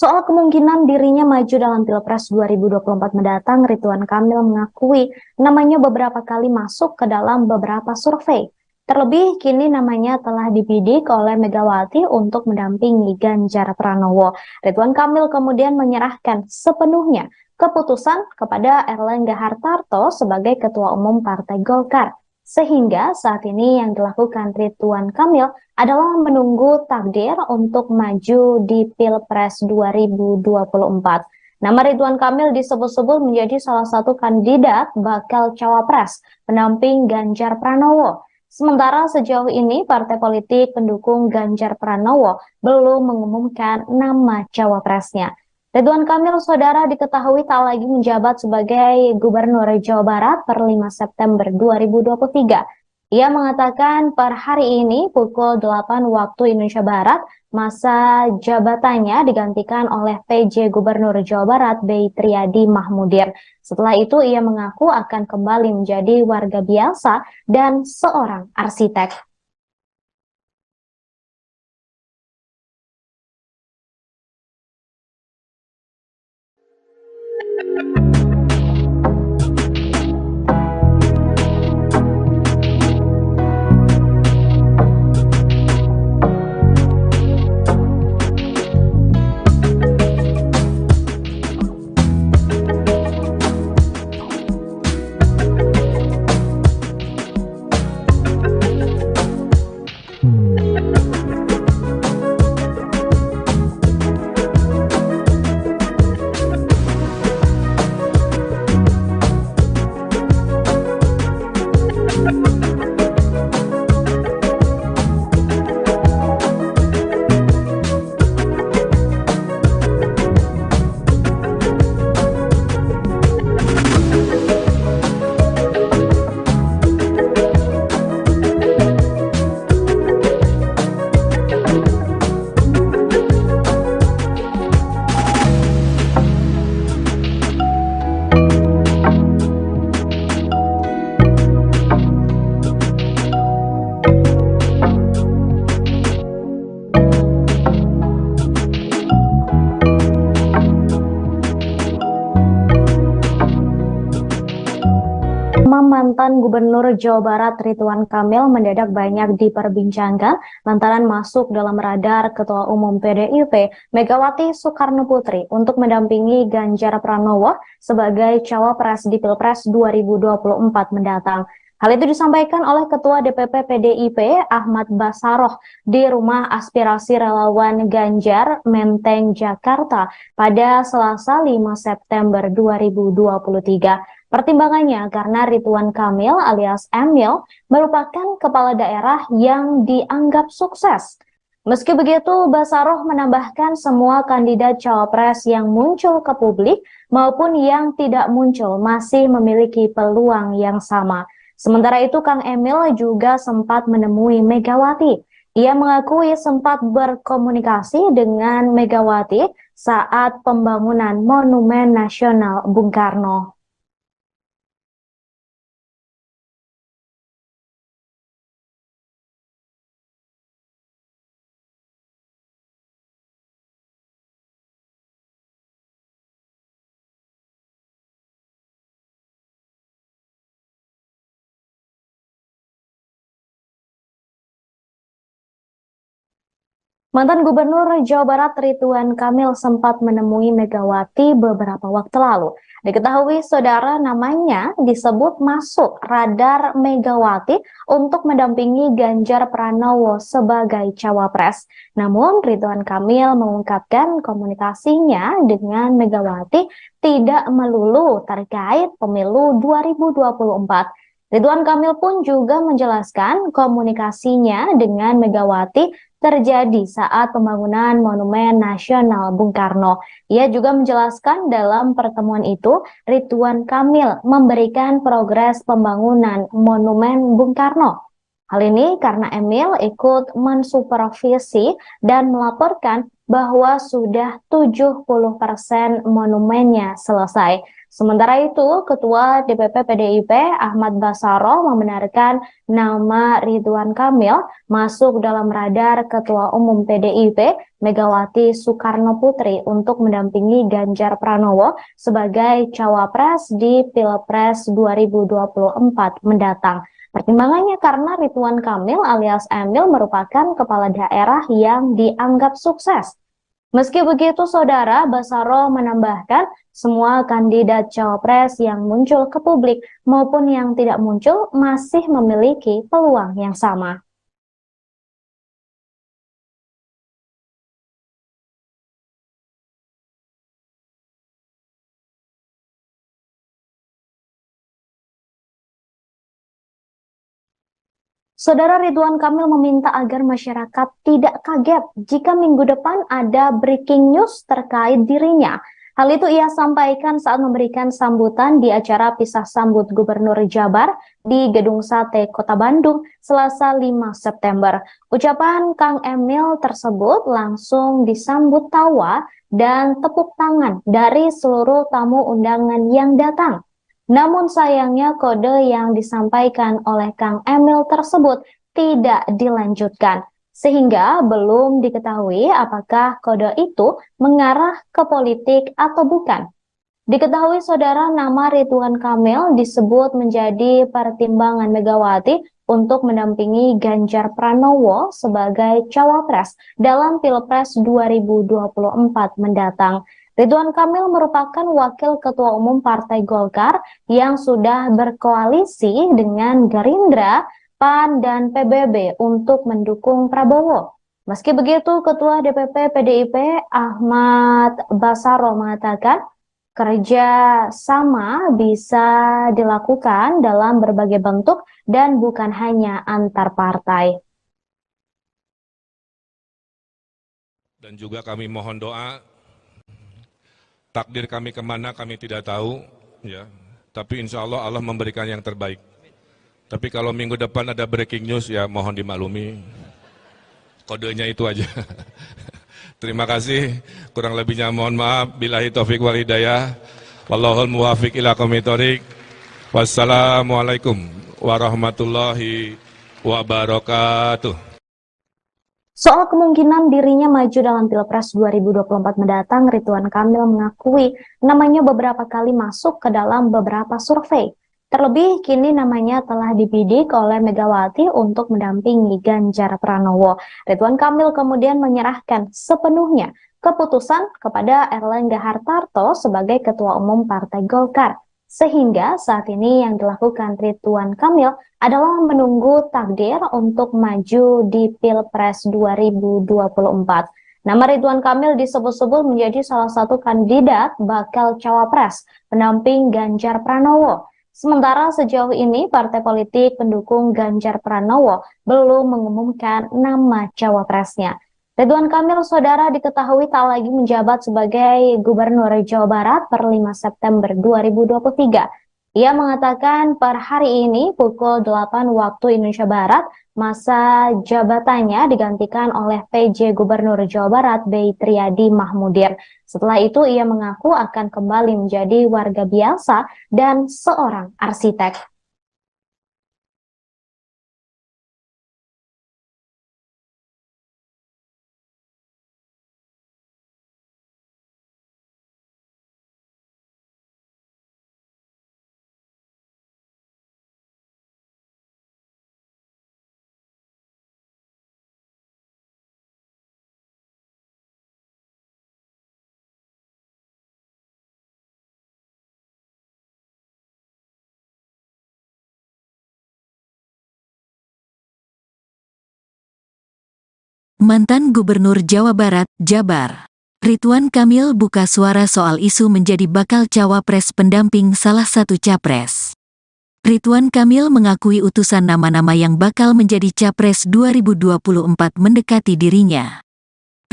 Soal kemungkinan dirinya maju dalam Pilpres 2024 mendatang, Ridwan Kamil mengakui namanya beberapa kali masuk ke dalam beberapa survei. Terlebih kini namanya telah dibidik oleh Megawati untuk mendampingi Ganjar Pranowo. Ridwan Kamil kemudian menyerahkan sepenuhnya keputusan kepada Erlangga Hartarto sebagai Ketua Umum Partai Golkar. Sehingga saat ini yang dilakukan Ridwan Kamil adalah menunggu takdir untuk maju di Pilpres 2024. Nama Ridwan Kamil disebut-sebut menjadi salah satu kandidat bakal cawapres pendamping Ganjar Pranowo. Sementara sejauh ini partai politik pendukung Ganjar Pranowo belum mengumumkan nama cawapresnya. Ridwan Kamil, saudara, diketahui tak lagi menjabat sebagai Gubernur Jawa Barat per 5 September 2023. Ia mengatakan per hari ini pukul 8 waktu Indonesia Barat, masa jabatannya digantikan oleh PJ Gubernur Jawa Barat B. Triadi Mahmudir. Setelah itu ia mengaku akan kembali menjadi warga biasa dan seorang arsitek. Mantan Gubernur Jawa Barat Ridwan Kamil mendadak banyak diperbincangkan lantaran masuk dalam radar Ketua Umum PDIP Megawati Soekarno Putri untuk mendampingi Ganjar Pranowo sebagai cawapres di Pilpres 2024 mendatang. Hal itu disampaikan oleh Ketua DPP PDIP Ahmad Bassaroh di Rumah Aspirasi Relawan Ganjar, Menteng, Jakarta pada Selasa 5 September 2023. Pertimbangannya karena Ridwan Kamil alias Emil merupakan kepala daerah yang dianggap sukses. Meski begitu, Bassaroh menambahkan semua kandidat cawapres yang muncul ke publik maupun yang tidak muncul masih memiliki peluang yang sama. Sementara itu, Kang Emil juga sempat menemui Megawati. Ia mengakui sempat berkomunikasi dengan Megawati saat pembangunan Monumen Nasional Bung Karno. Mantan Gubernur Jawa Barat Ridwan Kamil sempat menemui Megawati beberapa waktu lalu. Diketahui saudara namanya disebut masuk radar Megawati untuk mendampingi Ganjar Pranowo sebagai cawapres. Namun Ridwan Kamil mengungkapkan komunikasinya dengan Megawati tidak melulu terkait pemilu 2024. Ridwan Kamil pun juga menjelaskan komunikasinya dengan Megawati terjadi saat pembangunan Monumen Nasional Bung Karno. Ia juga menjelaskan dalam pertemuan itu, Ridwan Kamil memberikan progres pembangunan Monumen Bung Karno. Hal ini karena Emil ikut mensupervisi dan melaporkan bahwa sudah 70% monumennya selesai. Sementara itu, Ketua DPP PDIP Ahmad Bassaroh membenarkan nama Ridwan Kamil masuk dalam radar Ketua Umum PDIP Megawati Soekarno Putri untuk mendampingi Ganjar Pranowo sebagai cawapres di Pilpres 2024 mendatang. Pertimbangannya karena Ridwan Kamil alias Emil merupakan kepala daerah yang dianggap sukses. Meski begitu, Saudara, Basaro menambahkan semua kandidat cawapres yang muncul ke publik maupun yang tidak muncul masih memiliki peluang yang sama. Saudara, Ridwan Kamil meminta agar masyarakat tidak kaget jika minggu depan ada breaking news terkait dirinya. Hal itu ia sampaikan saat memberikan sambutan di acara pisah sambut Gubernur Jabar di Gedung Sate Kota Bandung, Selasa 5 September. Ucapan Kang Emil tersebut langsung disambut tawa dan tepuk tangan dari seluruh tamu undangan yang datang. Namun sayangnya kode yang disampaikan oleh Kang Emil tersebut tidak dilanjutkan, sehingga belum diketahui apakah kode itu mengarah ke politik atau bukan. Diketahui Saudara, nama Ridwan Kamil disebut menjadi pertimbangan Megawati untuk mendampingi Ganjar Pranowo sebagai cawapres dalam Pilpres 2024 mendatang. Ridwan Kamil merupakan wakil ketua umum Partai Golkar yang sudah berkoalisi dengan Gerindra, PAN, dan PBB untuk mendukung Prabowo. Meski begitu, Ketua DPP PDIP Ahmad Basaro mengatakan kerja sama bisa dilakukan dalam berbagai bentuk dan bukan hanya antar partai. Dan juga kami mohon doa. Takdir kami kemana kami tidak tahu, ya. Tapi insya Allah Allah memberikan yang terbaik. Tapi kalau minggu depan ada breaking news, ya mohon dimaklumi. Kodenya itu aja. Terima kasih. Kurang lebihnya mohon maaf. Billahi taufiq wal hidayah. Wallahul muwafiq ila aqwamit thoriq. Wassalamualaikum warahmatullahi wabarakatuh. Soal kemungkinan dirinya maju dalam Pilpres 2024 mendatang, Ridwan Kamil mengakui namanya beberapa kali masuk ke dalam beberapa survei. Terlebih, kini namanya telah dibidik oleh Megawati untuk mendampingi Ganjar Pranowo. Ridwan Kamil kemudian menyerahkan sepenuhnya keputusan kepada Erlangga Hartarto sebagai Ketua Umum Partai Golkar. Sehingga saat ini yang dilakukan Ridwan Kamil adalah menunggu takdir untuk maju di Pilpres 2024. Nama Ridwan Kamil disebut-sebut menjadi salah satu kandidat bakal cawapres pendamping Ganjar Pranowo. Sementara sejauh ini partai politik pendukung Ganjar Pranowo belum mengumumkan nama cawapresnya. Ridwan Kamil, Saudara, diketahui tak lagi menjabat sebagai Gubernur Jawa Barat per 5 September 2023. Ia mengatakan per hari ini pukul 8 waktu Indonesia Barat, masa jabatannya digantikan oleh PJ Gubernur Jawa Barat B. Triadi Mahmudir. Setelah itu ia mengaku akan kembali menjadi warga biasa dan seorang arsitek. Mantan Gubernur Jawa Barat, Jabar, Ridwan Kamil buka suara soal isu menjadi bakal cawapres pendamping salah satu capres. Ridwan Kamil mengakui utusan nama-nama yang bakal menjadi capres 2024 mendekati dirinya.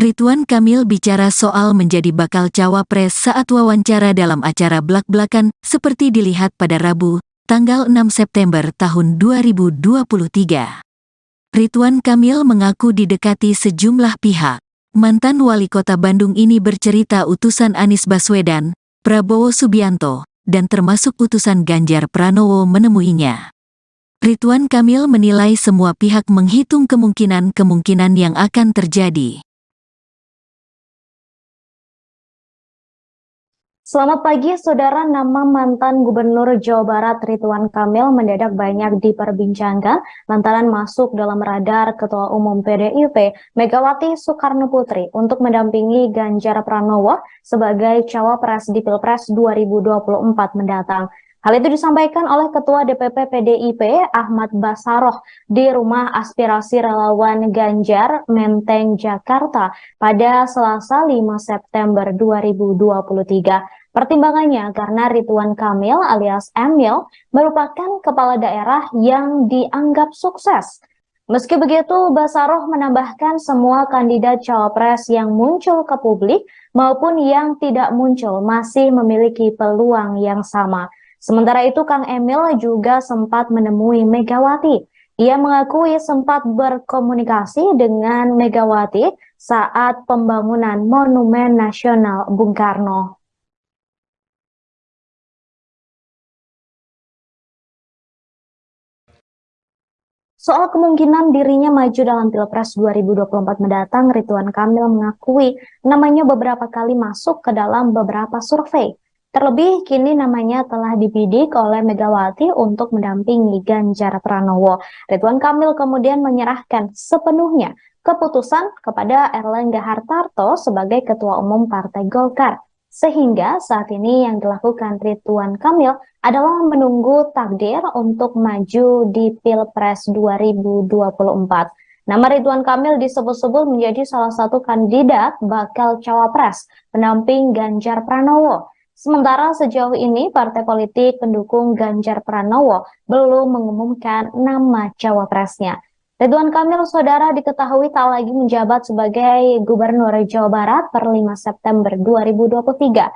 Ridwan Kamil bicara soal menjadi bakal cawapres saat wawancara dalam acara blak-blakan seperti dilihat pada Rabu, tanggal 6 September tahun 2023. Ridwan Kamil mengaku didekati sejumlah pihak. Mantan wali kota Bandung ini bercerita utusan Anies Baswedan, Prabowo Subianto, dan termasuk utusan Ganjar Pranowo menemuinya. Ridwan Kamil menilai semua pihak menghitung kemungkinan-kemungkinan yang akan terjadi. Selamat pagi, saudara. Nama mantan Gubernur Jawa Barat Ridwan Kamil mendadak banyak diperbincangkan lantaran masuk dalam radar Ketua Umum PDIP Megawati Soekarno Putri untuk mendampingi Ganjar Pranowo sebagai cawapres di Pilpres 2024 mendatang. Hal itu disampaikan oleh Ketua DPP PDIP Ahmad Bassaroh di Rumah Aspirasi Relawan Ganjar, Menteng, Jakarta pada Selasa 5 September 2023. Pertimbangannya karena Ridwan Kamil alias Emil merupakan kepala daerah yang dianggap sukses. Meski begitu, Bassaroh menambahkan semua kandidat cawapres yang muncul ke publik maupun yang tidak muncul masih memiliki peluang yang sama. Sementara itu, Kang Emil juga sempat menemui Megawati. Ia mengakui sempat berkomunikasi dengan Megawati saat pembangunan Monumen Nasional Bung Karno. Soal kemungkinan dirinya maju dalam Pilpres 2024 mendatang, Ridwan Kamil mengakui namanya beberapa kali masuk ke dalam beberapa survei. Terlebih, kini namanya telah dibidik oleh Megawati untuk mendampingi Ganjar Pranowo. Ridwan Kamil kemudian menyerahkan sepenuhnya keputusan kepada Erlangga Hartarto sebagai Ketua Umum Partai Golkar. Sehingga saat ini yang dilakukan Ridwan Kamil adalah menunggu takdir untuk maju di Pilpres 2024. Nama Ridwan Kamil disebut-sebut menjadi salah satu kandidat bakal cawapres pendamping Ganjar Pranowo. Sementara sejauh ini partai politik pendukung Ganjar Pranowo belum mengumumkan nama cawapresnya. Ridwan Kamil, saudara, diketahui tak lagi menjabat sebagai Gubernur Jawa Barat per 5 September 2023.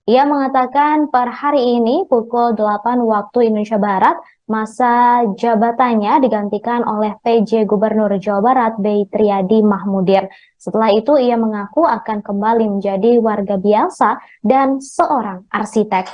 Ia mengatakan per hari ini pukul 8 waktu Indonesia Barat, masa jabatannya digantikan oleh PJ Gubernur Jawa Barat B. Triadi Mahmudir. Setelah itu ia mengaku akan kembali menjadi warga biasa dan seorang arsitek.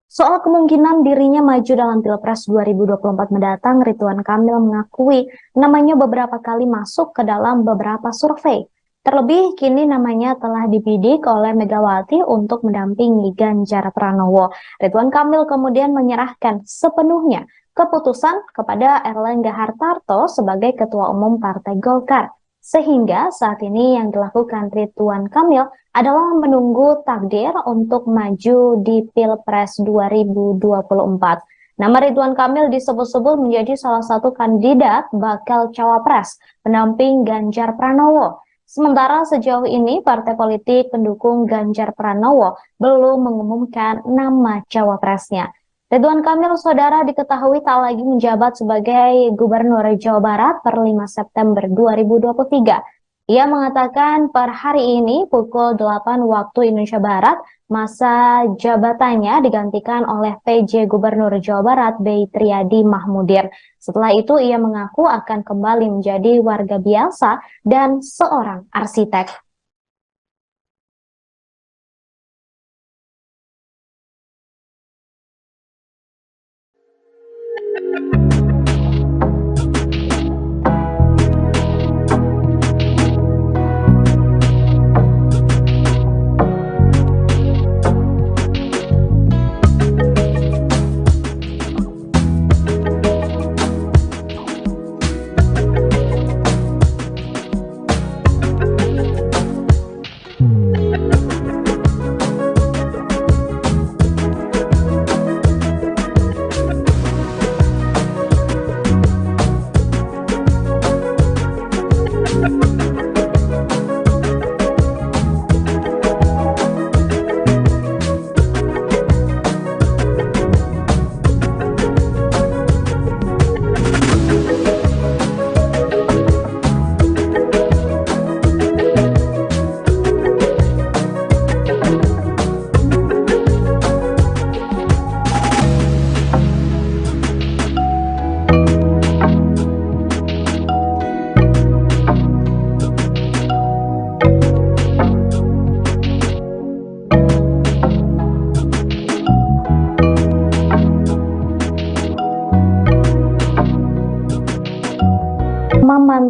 Soal kemungkinan dirinya maju dalam Pilpres 2024 mendatang, Ridwan Kamil mengakui namanya beberapa kali masuk ke dalam beberapa survei. Terlebih, kini namanya telah dibidik oleh Megawati untuk mendampingi Ganjar Pranowo. Ridwan Kamil kemudian menyerahkan sepenuhnya keputusan kepada Erlangga Hartarto sebagai Ketua Umum Partai Golkar. Sehingga saat ini yang dilakukan Ridwan Kamil adalah menunggu takdir untuk maju di Pilpres 2024. Nama Ridwan Kamil disebut-sebut menjadi salah satu kandidat bakal cawapres pendamping Ganjar Pranowo. Sementara sejauh ini partai politik pendukung Ganjar Pranowo belum mengumumkan nama cawapresnya. Ridwan Kamil, saudara, diketahui tak lagi menjabat sebagai Gubernur Jawa Barat per 5 September 2023. Ia mengatakan per hari ini pukul 8 waktu Indonesia Barat, masa jabatannya digantikan oleh PJ Gubernur Jawa Barat B. Triadi Mahmudir. Setelah itu ia mengaku akan kembali menjadi warga biasa dan seorang arsitek.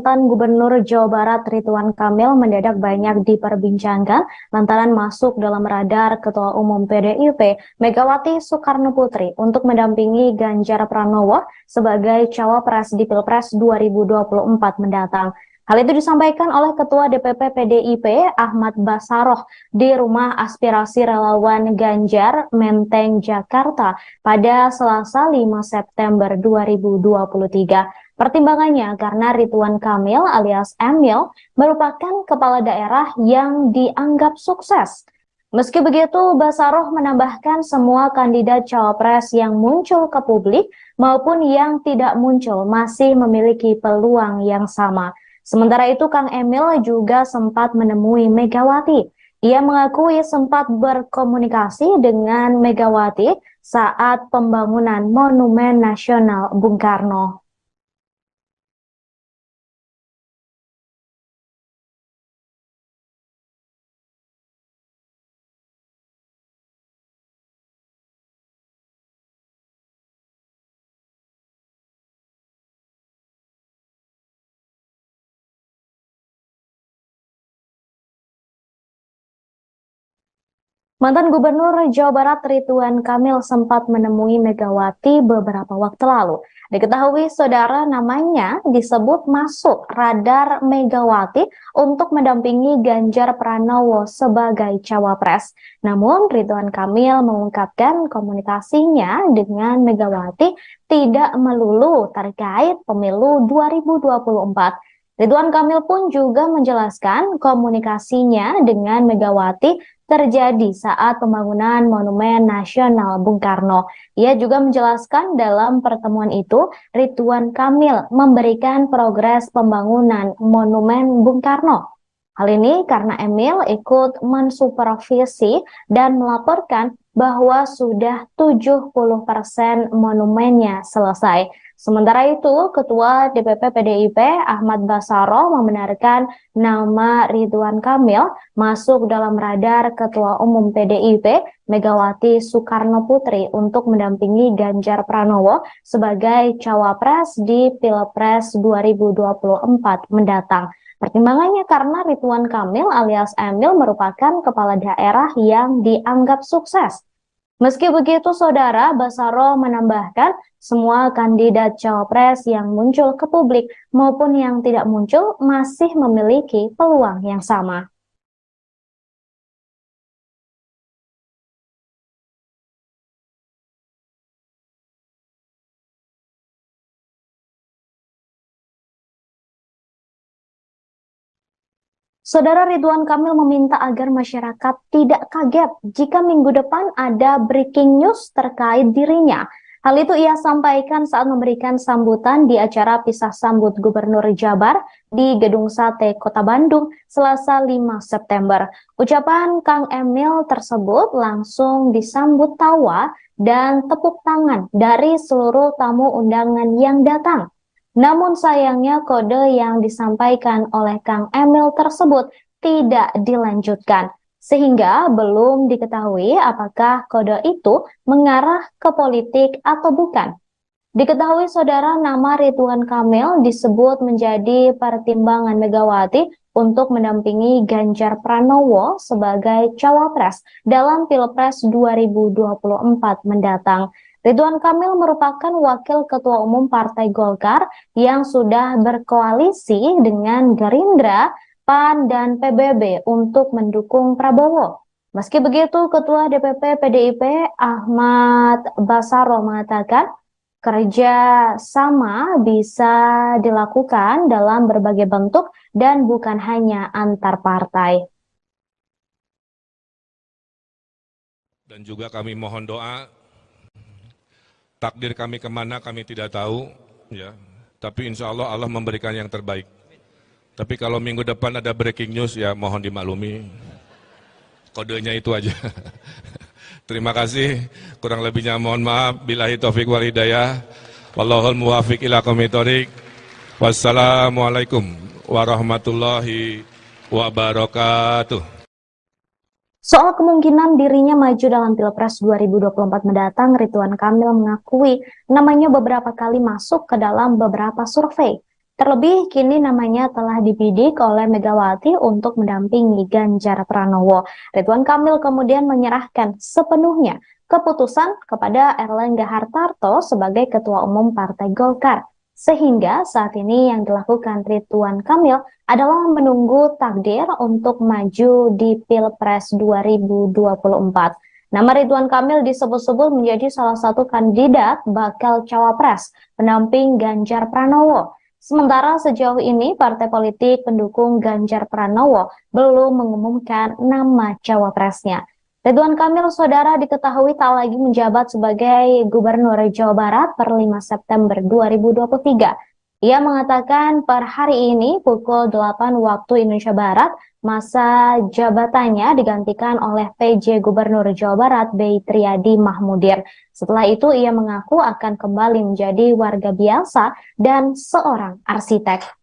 mantan Gubernur Jawa Barat Ridwan Kamil mendadak banyak diperbincangkan lantaran masuk dalam radar Ketua Umum PDIP Megawati Soekarnoputri untuk mendampingi Ganjar Pranowo sebagai cawapres di Pilpres 2024 mendatang. Hal itu disampaikan oleh Ketua DPP PDIP Ahmad Bassaroh di Rumah Aspirasi Relawan Ganjar, Menteng, Jakarta pada Selasa 5 September 2023. Pertimbangannya karena Ridwan Kamil alias Emil merupakan kepala daerah yang dianggap sukses. Meski begitu, Bassaroh menambahkan semua kandidat cawapres yang muncul ke publik maupun yang tidak muncul masih memiliki peluang yang sama. Sementara itu, Kang Emil juga sempat menemui Megawati. Ia mengakui sempat berkomunikasi dengan Megawati saat pembangunan Monumen Nasional Bung Karno. Mantan Gubernur Jawa Barat Ridwan Kamil sempat menemui Megawati beberapa waktu lalu. Diketahui saudara namanya disebut masuk radar Megawati untuk mendampingi Ganjar Pranowo sebagai cawapres. Namun Ridwan Kamil mengungkapkan komunikasinya dengan Megawati tidak melulu terkait pemilu 2024. Ridwan Kamil pun juga menjelaskan komunikasinya dengan Megawati terjadi saat pembangunan Monumen Nasional Bung Karno. Ia juga menjelaskan dalam pertemuan itu, Ridwan Kamil memberikan progres pembangunan Monumen Bung Karno. Hal ini karena Emil ikut mensupervisi dan melaporkan bahwa sudah 70% monumennya selesai. Sementara itu, Ketua DPP PDIP Ahmad Bassaroh membenarkan nama Ridwan Kamil masuk dalam radar Ketua Umum PDIP Megawati Soekarnoputri untuk mendampingi Ganjar Pranowo sebagai cawapres di Pilpres 2024 mendatang. Pertimbangannya karena Ridwan Kamil alias Emil merupakan kepala daerah yang dianggap sukses. Meski begitu, saudara, Bassaroh menambahkan semua kandidat cawapres yang muncul ke publik maupun yang tidak muncul masih memiliki peluang yang sama. Saudara, Ridwan Kamil meminta agar masyarakat tidak kaget jika minggu depan ada breaking news terkait dirinya. Hal itu ia sampaikan saat memberikan sambutan di acara pisah sambut Gubernur Jabar di Gedung Sate Kota Bandung Selasa 5 September. Ucapan Kang Emil tersebut langsung disambut tawa dan tepuk tangan dari seluruh tamu undangan yang datang. Namun sayangnya kode yang disampaikan oleh Kang Emil tersebut tidak dilanjutkan, sehingga belum diketahui apakah kode itu mengarah ke politik atau bukan. Diketahui saudara, nama Ridwan Kamil disebut menjadi pertimbangan Megawati untuk mendampingi Ganjar Pranowo sebagai cawapres dalam Pilpres 2024 mendatang. Ridwan Kamil merupakan wakil ketua umum Partai Golkar yang sudah berkoalisi dengan Gerindra, PAN, dan PBB untuk mendukung Prabowo. Meski begitu, Ketua DPP PDIP Ahmad Bassaroh mengatakan kerja sama bisa dilakukan dalam berbagai bentuk dan bukan hanya antar partai. Dan juga kami mohon doa. Takdir kami kemana kami tidak tahu, ya. Tapi insya Allah Allah memberikan yang terbaik. Tapi kalau minggu depan ada breaking news, ya mohon dimaklumi. Kodenya itu aja. Terima kasih. Kurang lebihnya mohon maaf. Billahi taufiq wal hidayah. Wallahul muwafiq ila aqwamit thoriq. Wassalamualaikum warahmatullahi wabarakatuh. Soal kemungkinan dirinya maju dalam Pilpres 2024 mendatang, Ridwan Kamil mengakui namanya beberapa kali masuk ke dalam beberapa survei. Terlebih kini namanya telah dibidik oleh Megawati untuk mendampingi Ganjar Pranowo. Ridwan Kamil kemudian menyerahkan sepenuhnya keputusan kepada Erlangga Hartarto sebagai Ketua Umum Partai Golkar. Sehingga saat ini yang dilakukan Ridwan Kamil adalah menunggu takdir untuk maju di Pilpres 2024. Nama Ridwan Kamil disebut-sebut menjadi salah satu kandidat bakal cawapres pendamping Ganjar Pranowo. Sementara sejauh ini partai politik pendukung Ganjar Pranowo belum mengumumkan nama cawapresnya. Ridwan Kamil, saudara, diketahui tak lagi menjabat sebagai Gubernur Jawa Barat per 5 September 2023. Ia mengatakan per hari ini pukul 8 waktu Indonesia Barat, masa jabatannya digantikan oleh PJ Gubernur Jawa Barat B. Triadi Mahmudir. Setelah itu ia mengaku akan kembali menjadi warga biasa dan seorang arsitek.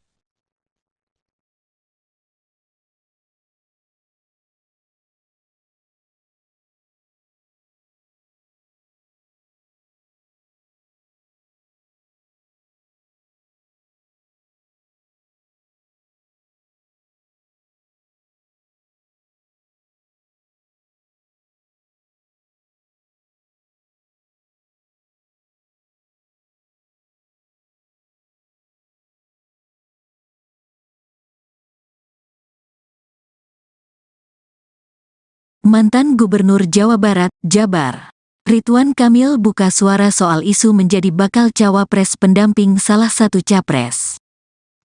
Mantan Gubernur Jawa Barat, Jabar. Ridwan Kamil buka suara soal isu menjadi bakal cawapres pendamping salah satu capres.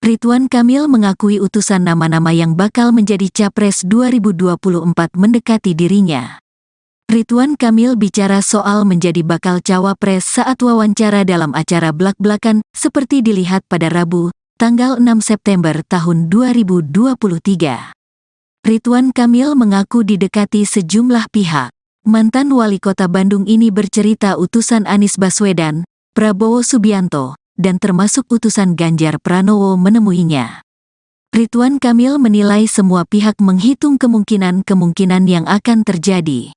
Ridwan Kamil mengakui utusan nama-nama yang bakal menjadi capres 2024 mendekati dirinya. Ridwan Kamil bicara soal menjadi bakal cawapres saat wawancara dalam acara Blak-Blakan seperti dilihat pada Rabu, tanggal 6 September tahun 2023. Ridwan Kamil mengaku didekati sejumlah pihak. Mantan wali kota Bandung ini bercerita utusan Anies Baswedan, Prabowo Subianto, dan termasuk utusan Ganjar Pranowo menemuinya. Ridwan Kamil menilai semua pihak menghitung kemungkinan-kemungkinan yang akan terjadi.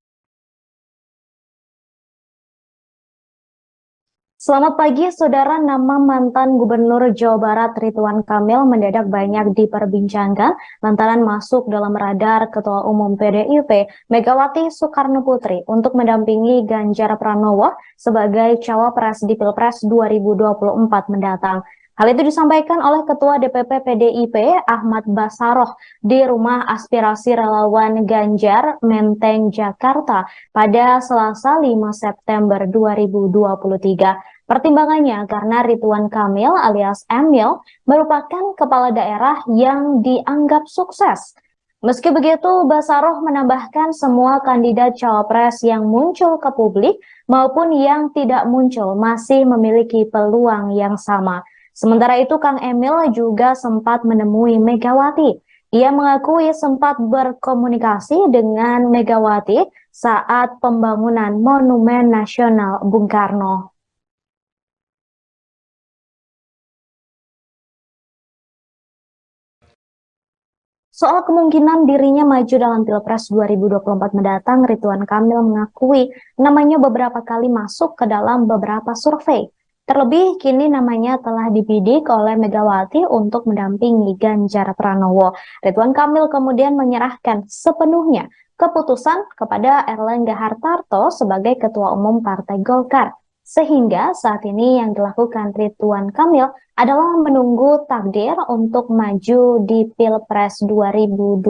Selamat pagi, saudara. Nama mantan Gubernur Jawa Barat Ridwan Kamil mendadak banyak diperbincangkan lantaran masuk dalam radar Ketua Umum PDIP Megawati Soekarnoputri untuk mendampingi Ganjar Pranowo sebagai cawapres di Pilpres 2024 mendatang. Hal itu disampaikan oleh Ketua DPP PDIP Ahmad Bassaroh di Rumah Aspirasi Relawan Ganjar, Menteng, Jakarta pada Selasa 5 September 2023. Pertimbangannya karena Ridwan Kamil alias Emil merupakan kepala daerah yang dianggap sukses. Meski begitu, Bassaroh menambahkan semua kandidat cawapres yang muncul ke publik maupun yang tidak muncul masih memiliki peluang yang sama. Sementara itu, Kang Emil juga sempat menemui Megawati. Ia mengakui sempat berkomunikasi dengan Megawati saat pembangunan Monumen Nasional Bung Karno. Soal kemungkinan dirinya maju dalam Pilpres 2024 mendatang, Ridwan Kamil mengakui namanya beberapa kali masuk ke dalam beberapa survei. Terlebih kini namanya telah dibidik oleh Megawati untuk mendampingi Ganjar Pranowo. Ridwan Kamil kemudian menyerahkan sepenuhnya keputusan kepada Erlangga Hartarto sebagai Ketua Umum Partai Golkar. Sehingga saat ini yang dilakukan Ridwan Kamil adalah menunggu takdir untuk maju di Pilpres 2024.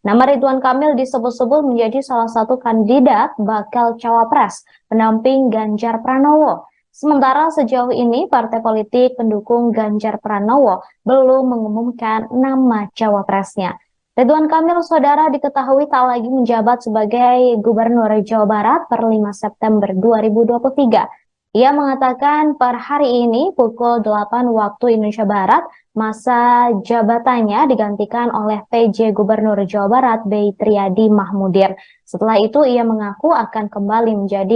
Nama Ridwan Kamil disebut-sebut menjadi salah satu kandidat bakal cawapres pendamping Ganjar Pranowo. Sementara sejauh ini partai politik pendukung Ganjar Pranowo belum mengumumkan nama cawapresnya. Ridwan Kamil, saudara, diketahui tak lagi menjabat sebagai Gubernur Jawa Barat per 5 September 2023. Ia mengatakan per hari ini pukul 8 waktu Indonesia Barat, masa jabatannya digantikan oleh PJ Gubernur Jawa Barat B. Triadi Mahmudir. Setelah itu ia mengaku akan kembali menjadi